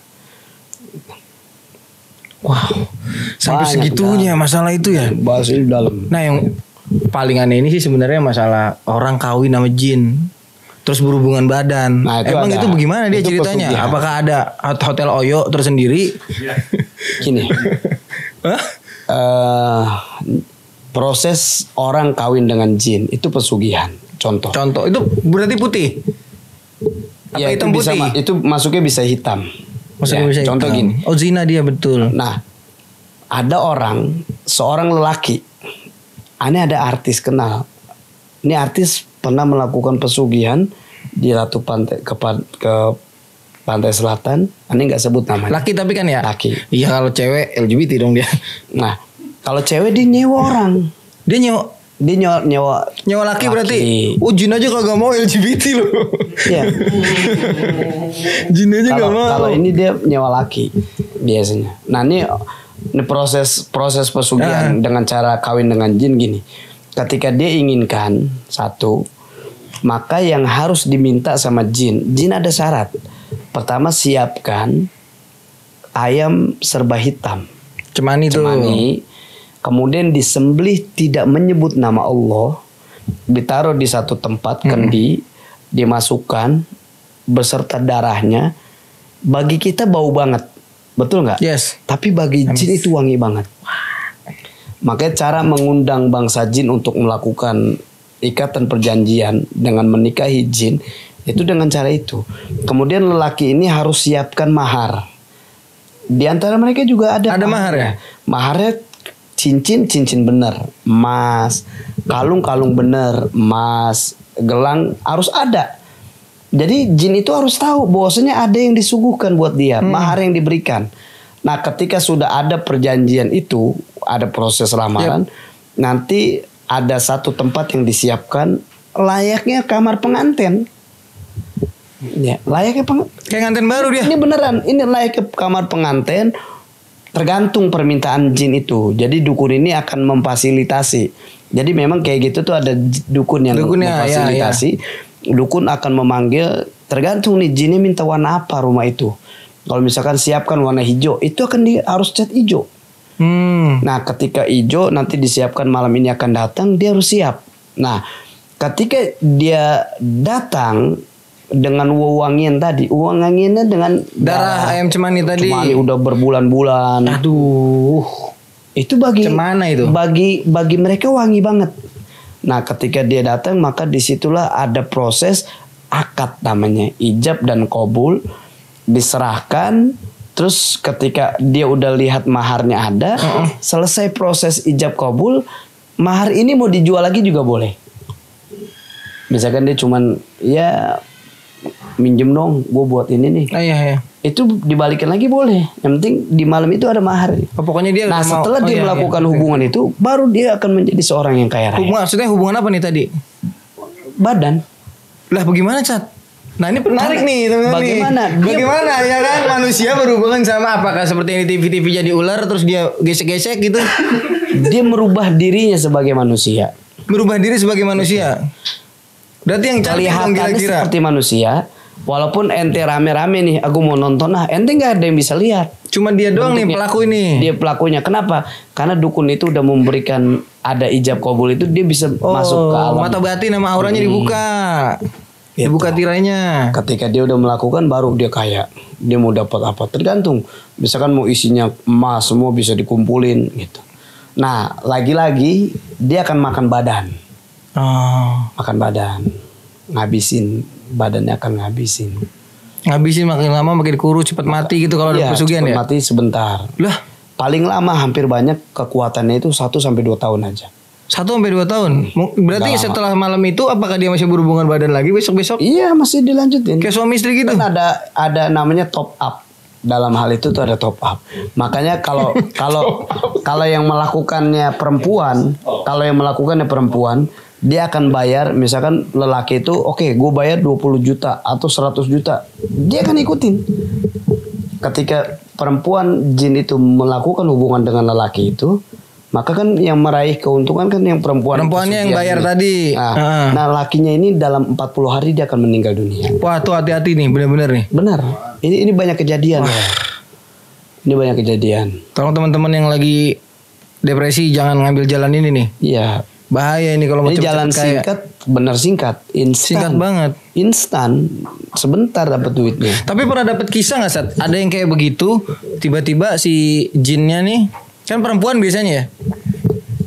Wow. Sampai Banyak segitunya masalah itu ya. Bahas ini dalam. Nah, yang paling aneh ini sih sebenarnya masalah orang kawin sama jin. Terus berhubungan badan. Nah, Emang itu bagaimana dia itu ceritanya? pesugihan. Apakah ada hotel Oyo tersendiri? Gini. Hah? Proses orang kawin dengan jin itu pesugihan. Contoh. Contoh itu berarti putih. Apa Ya, hitam itu bisa putih? itu masuknya bisa hitam. Maksudnya Ya, bisa contoh hitam. gini. Oh zina dia betul. Nah, ada seorang lelaki. Ini ada artis kenal. Ini artis pernah melakukan pesugihan di Ratu Pantai ke Pantai Selatan. Ini nggak sebut namanya. Laki tapi kan ya? Laki. Iya kalau cewek LGBT dong dia. Nah, kalau cewek dia nyewa orang. Dia nyewa laki berarti. Oh jin aja kagak mau LGBT loh. Iya. Jin aja gak mau. Kalau ini dia nyewa laki biasanya. Nah, ini proses pesugihan dengan cara kawin dengan jin gini. Ketika dia inginkan satu, maka yang harus diminta sama jin ada syarat. Pertama, siapkan ayam serba hitam. Cemani tuh. Kemudian disembelih tidak menyebut nama Allah, ditaruh di satu tempat kendi, dimasukkan beserta darahnya. Bagi kita bau banget, betul nggak? Yes. Tapi bagi jin itu wangi banget. Makanya cara mengundang bangsa jin untuk melakukan ikatan perjanjian dengan menikahi jin itu dengan cara itu. Kemudian lelaki ini harus siapkan mahar. Di antara mereka juga ada mahar ya? Maharnya cincin bener, emas, kalung bener, emas, gelang harus ada. Jadi jin itu harus tahu bahwasanya ada yang disuguhkan buat dia, mahar yang diberikan. Nah, ketika sudah ada perjanjian itu, ada proses lamaran, nanti ada satu tempat yang disiapkan layaknya kamar pengantin. Ya, layaknya kayak nganten baru dia. Ini beneran, ini layaknya kamar pengantin. Tergantung permintaan jin itu. Jadi dukun ini akan memfasilitasi. Jadi memang kayak gitu tuh ada dukun yang memfasilitasi. Dukun akan memanggil, tergantung nih jinnya minta warna apa rumah itu. Kalau misalkan siapkan warna hijau, itu akan harus cat hijau. Nah, ketika hijau nanti disiapkan malam ini akan datang, dia harus siap. Nah, ketika dia datang dengan wewangian tadi, wewangiannya dengan darah ayam cemani tadi. Cemani udah berbulan-bulan. Aduh, itu bagi cemana itu? Bagi mereka wangi banget. Nah, ketika dia datang, maka disitulah ada proses akad namanya, ijab dan qabul, diserahkan. Terus ketika dia udah lihat maharnya ada, selesai proses ijab qabul, mahar ini mau dijual lagi juga boleh. Misalkan dia cuman ya minjem dong, gue buat ini nih. Iya. Itu dibalikin lagi boleh. Yang penting di malam itu ada mahar. Oh, pokoknya dia. Nah, setelah dia melakukan hubungan itu, baru dia akan menjadi seorang yang kaya raya. Maksudnya hubungan apa nih tadi? Badan. Lah bagaimana, Cat? Nah, ini menarik nih, teman-teman. Bagaimana ya kan manusia berhubungan sama apakah seperti ini TV jadi ular terus dia gesek-gesek gitu? Dia merubah dirinya sebagai manusia. Berubah diri sebagai manusia. Berarti yang cantik kelihatannya kira-kira seperti manusia, Walaupun ente rame-rame nih, aku mau nonton, ente nggak ada yang bisa lihat. Cuma dia doang nih pelaku ini. Dia pelakunya. Kenapa? Karena dukun itu udah memberikan ada ijab kabul itu, dia bisa masuk ke alam. Mata batin sama auranya dibuka. Gitu. Dibuka tirainya. Ketika dia udah melakukan, baru dia kaya. Dia mau dapat apa? Tergantung. Misalkan mau isinya emas, semua bisa dikumpulin gitu. Nah, lagi-lagi dia akan makan badan. Makan badan. Ngabisin. Badannya akan ngabisin makin lama makin kurus, cepat mati gitu kalau ada pesugihan ya. Mati sebentar. Lah, paling lama hampir banyak kekuatannya itu 1 sampai 2 tahun aja. 1 sampai 2 tahun. Berarti Gak setelah malam itu apakah dia masih berhubungan badan lagi besok-besok? Iya, masih dilanjutin. Kayak suami istri gitu. Kan ada namanya top up. Dalam hal itu tuh ada top up. Makanya kalau yang melakukannya perempuan, dia akan bayar, misalkan lelaki itu oke, gue bayar 20 juta atau 100 juta. Dia akan ikutin. Ketika perempuan jin itu melakukan hubungan dengan lelaki itu, maka kan yang meraih keuntungan kan yang perempuannya yang bayar tadi. Nah, lakinya ini dalam 40 hari dia akan meninggal dunia. Wah, tuh hati-hati nih, benar-benar nih. Benar. Ini banyak kejadian. Ya. Ini banyak kejadian. Tolong teman-teman yang lagi depresi jangan ngambil jalan ini nih. Iya. Bahaya ini kalau mau ini jalan singkat, bener singkat, instan. Singkat banget. Instan, sebentar dapat duitnya. Tapi pernah dapat kisah nggak, Sat? Ada yang kayak begitu, tiba-tiba si jinnya nih, kan perempuan biasanya ya.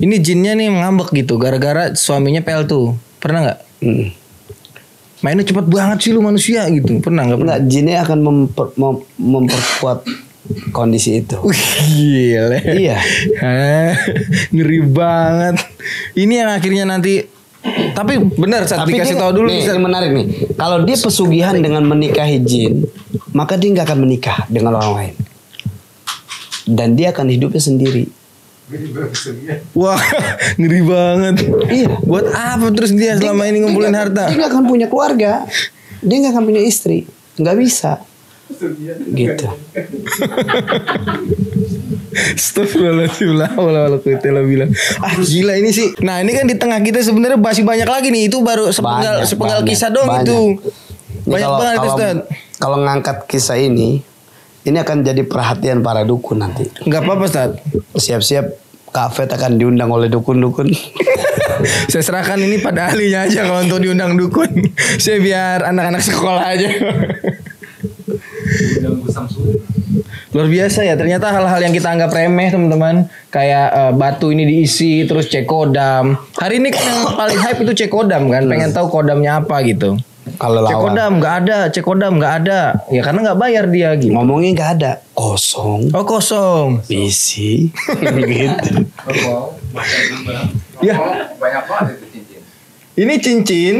Ini jinnya nih ngambek gitu, gara-gara suaminya pel tuh. Pernah nggak? Mainnya cepet banget sih lu manusia gitu. Pernah nggak? Enggak, jinnya akan memperkuat kondisi itu. Gila. Iya. Ngeri banget. Ini yang akhirnya nanti. Tapi benar, Sat, dikasih tahu dulu. Nih, menarik nih. Kalau dia pesugihan dengan menikahi jin, maka dia nggak akan menikah dengan orang lain. Dan dia akan hidupnya sendiri. Wah, ngeri banget. Iya. Buat apa terus dia selama ini ngumpulin harta? Dia nggak akan punya keluarga. Dia nggak akan punya istri. Nggak bisa. Gitu. Astagfirullahaladzim. Bilang gila ini sih. Nah ini kan di tengah kita sebenarnya masih banyak lagi nih. Itu baru sepenggal kisah dong itu. Banyak banget itu, Ustaz. Kalau ngangkat kisah ini akan jadi perhatian para dukun nanti. Gak apa-apa, Ustaz. Siap-siap Kak Fet akan diundang oleh dukun-dukun. Saya serahkan ini pada ahlinya aja kalau untuk diundang dukun. Saya biar anak-anak sekolah aja. Luar biasa ya, ternyata hal-hal yang kita anggap remeh teman-teman, kayak batu ini diisi terus cek kodam. Hari ini kan yang paling hype itu cek kodam kan, pengen tahu kodamnya apa gitu. Kalau cek kodam nggak ada, cek kodam nggak ada, ya karena nggak bayar dia gitu. Ngomongnya nggak ada, kosong. Oh kosong. Isi, gitu. Ya. Banyak banget itu cincin. Ini cincin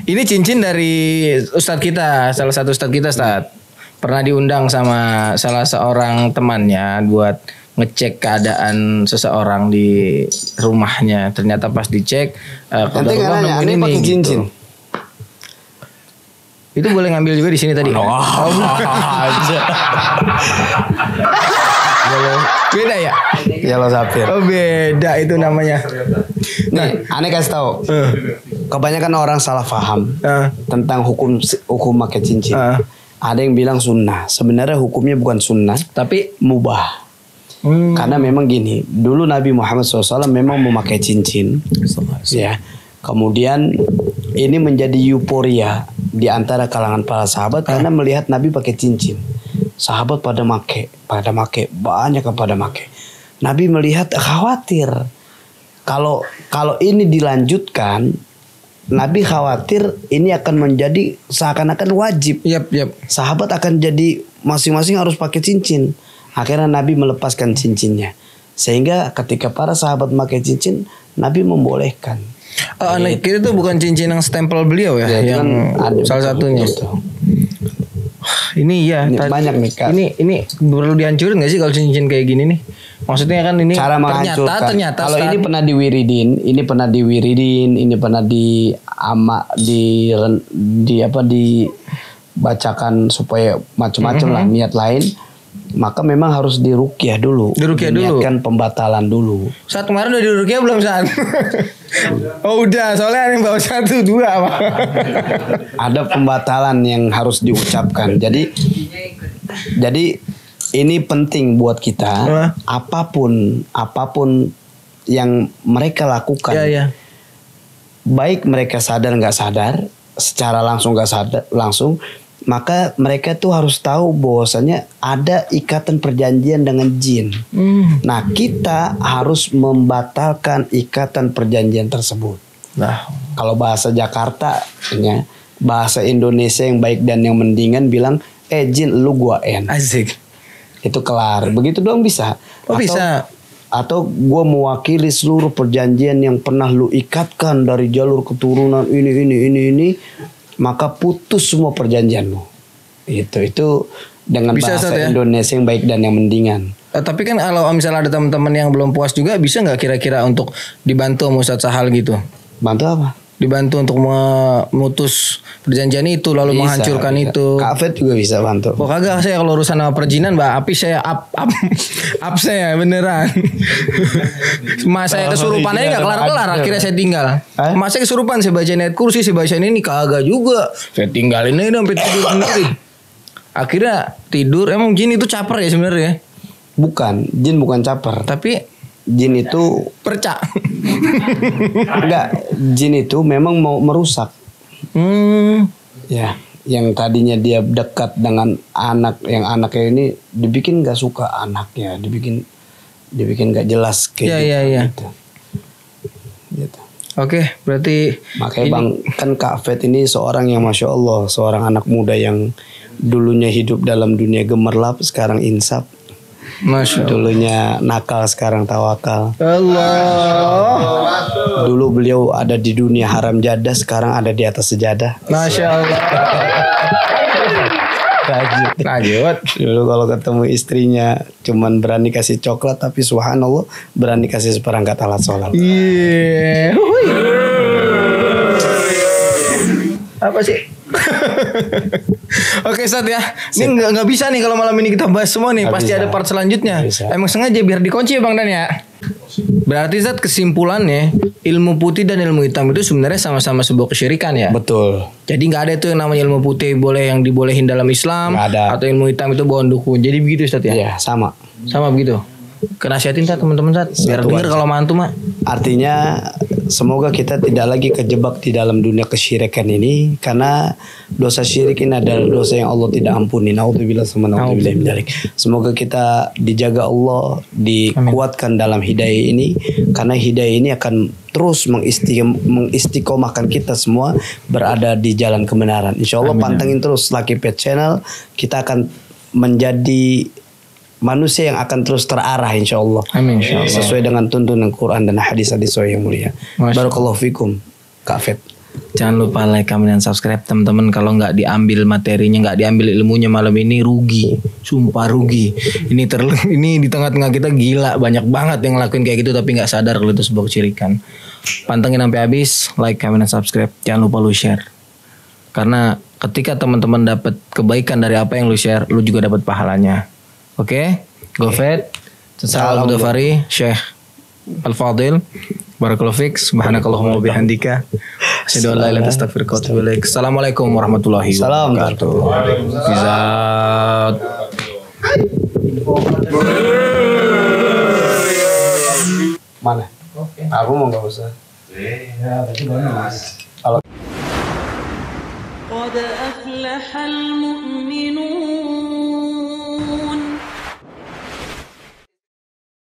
Ini cincin dari ustadz kita, salah satu ustadz kita, Ustadz. Pernah diundang sama salah seorang temannya buat ngecek keadaan seseorang di rumahnya. Ternyata pas dicek, nanti nggak nanya, ini pakai cincin. Itu boleh ngambil juga di sini tadi. Aja. Beda ya? Yellow Sapphire. Oh beda itu namanya. Nih, aneh kasih tahu. Kebanyakan orang salah paham tentang hukum pakai cincin. Ada yang bilang sunnah. Sebenarnya hukumnya bukan sunnah, tapi mubah. Karena memang gini, dulu Nabi Muhammad SAW memang memakai cincin. Ya. Kemudian ini menjadi euforia di antara kalangan para sahabat karena melihat Nabi pakai cincin. Sahabat pada make, banyak yang pada make. Nabi melihat khawatir kalau ini dilanjutkan, Nabi khawatir ini akan menjadi seakan-akan wajib. Yap. Sahabat akan jadi masing-masing harus pakai cincin. Akhirnya Nabi melepaskan cincinnya. Sehingga ketika para sahabat pakai cincin, Nabi membolehkan. Anak itu tuh bukan cincin yang stempel beliau ya, yang kan ada, salah satunya. Ini ya, ini banyak nih Kak. Ini perlu dihancurin nggak sih kalau cincin kayak gini nih? Maksudnya kan ini cara ternyata kalau ini pernah diwiridin, ini pernah dibacakan supaya macam-macam lah niat lain. maka memang harus diruqyah dulu. Diruqyah dulu. Diniatkan pembatalan dulu. Saat kemarin udah diruqyah belum saat? Oh udah, soalnya ada yang bawa 1, 2 Pak. Ada pembatalan yang harus diucapkan. Jadi ini penting buat kita. Apapun yang mereka lakukan, baik mereka sadar nggak sadar, secara langsung nggak sadar langsung, maka mereka tuh harus tahu bahwasanya ada ikatan perjanjian dengan jin. Nah, kita harus membatalkan ikatan perjanjian tersebut. Nah, kalau bahasa Jakarta, ya, bahasa Indonesia yang baik dan yang mendingan bilang, jin lu gua en. asik. Itu kelar. Begitu doang bisa. Bisa. Atau gue mewakili seluruh perjanjian yang pernah lu ikatkan dari jalur keturunan ini, maka putus semua perjanjianmu. Itu dengan Bisa, bahasa Ustaz, ya? Indonesia yang baik dan yang mendingan. Tapi kan kalau misalnya ada teman-teman yang belum puas juga, bisa nggak kira-kira untuk dibantu sama Ustadz Sahal gitu? Bantu apa? Dibantu untuk memutus perjanjian itu lalu Bisa, menghancurkan bisa. itu. Kak Fed juga bisa bantu. Kok kagak, saya kalau urusan sama perjinan Mbak Api saya up saya beneran. Mas saya kesurupan aja gak kelar-kelar, akhirnya saya tinggal. Mas saya kesurupan, saya baca ayat kursi, saya baca ini kagak juga. Saya tinggalin aja sampai tidur sendiri. Akhirnya tidur, emang jin itu caper ya sebenarnya. Bukan, jin bukan caper. Tapi Jin itu percak. enggak, jin itu memang mau merusak. Ya, yang tadinya dia dekat dengan anak, yang anaknya ini dibikin nggak suka anaknya, dibikin nggak jelas kayak gitu. Gitu. Oke, berarti makanya Bang, kan Kak Fed ini seorang yang Masya Allah, seorang anak muda yang dulunya hidup dalam dunia gemerlap, sekarang insaf. Masya Allah. Dulunya nakal, sekarang tawakal. Allah. Dulu beliau ada di dunia haram jadah, sekarang ada di atas sejadah. Masya Allah. Lanjut. Dulu kalau ketemu istrinya cuman berani kasih coklat, tapi subhanallah berani kasih seperangkat alat sholat. Iya. Apa sih? Oke Ustaz ya. Ini nggak bisa nih kalau malam ini kita bahas semua nih. Gak Pasti bisa. ada part selanjutnya. Gak bisa. Emang sengaja biar dikunci ya Bang Dan ya. Berarti Ustaz kesimpulannya ilmu putih dan ilmu hitam itu sebenarnya sama-sama sebuah kesyirikan ya. Betul. Jadi nggak ada itu yang namanya ilmu putih yang dibolehin dalam Islam. Nggak ada. Atau ilmu hitam itu bawaan dukun. Jadi begitu Ustaz ya. Iya, sama. Sama begitu. Kenasihatin Ustaz teman-teman Ustaz. Biar Satu denger aja. kalau mantu mah. Artinya semoga kita tidak lagi kejebak di dalam dunia kesyirikan ini, karena dosa syirik ini adalah dosa yang Allah tidak ampuni. Naudzubillah sama naudzubillah min dzalik. Semoga kita dijaga Allah, dikuatkan dalam hidayah ini, karena hidayah ini akan terus mengistiqomahkan kita semua berada di jalan kebenaran. Insya Allah pantengin terus Lucky Pet Channel, kita akan menjadi manusia yang akan terus terarah insya Allah. Amin insya Allah. Sesuai dengan tuntunan Quran dan hadis-hadis yang mulia. Barakallahu fikum Kak Fed. Jangan lupa like, comment, dan subscribe teman-teman. Kalau nggak diambil materinya, nggak diambil ilmunya malam ini rugi, sumpah rugi. Ini di tengah-tengah kita gila, banyak banget yang ngelakuin kayak gitu tapi nggak sadar kalau itu sebuah kesyirikan. Pantengin sampai habis, like, comment, dan subscribe. Jangan lupa lu share. Karena ketika teman-teman dapat kebaikan dari apa yang lu share, lu juga dapat pahalanya. Oke, Gofed, Salam Dufari, Syekh Al-Fadil, Barakallahu Fik, Subhanakallahumma wa bihamdika, asyhadu an la ilaha illa anta astaghfiruka wa atubu ilaik. Assalamualaikum warahmatullahi wabarakatuh. Bizat. Mana? Aku mau nggak usah. قد أفلح المؤمنون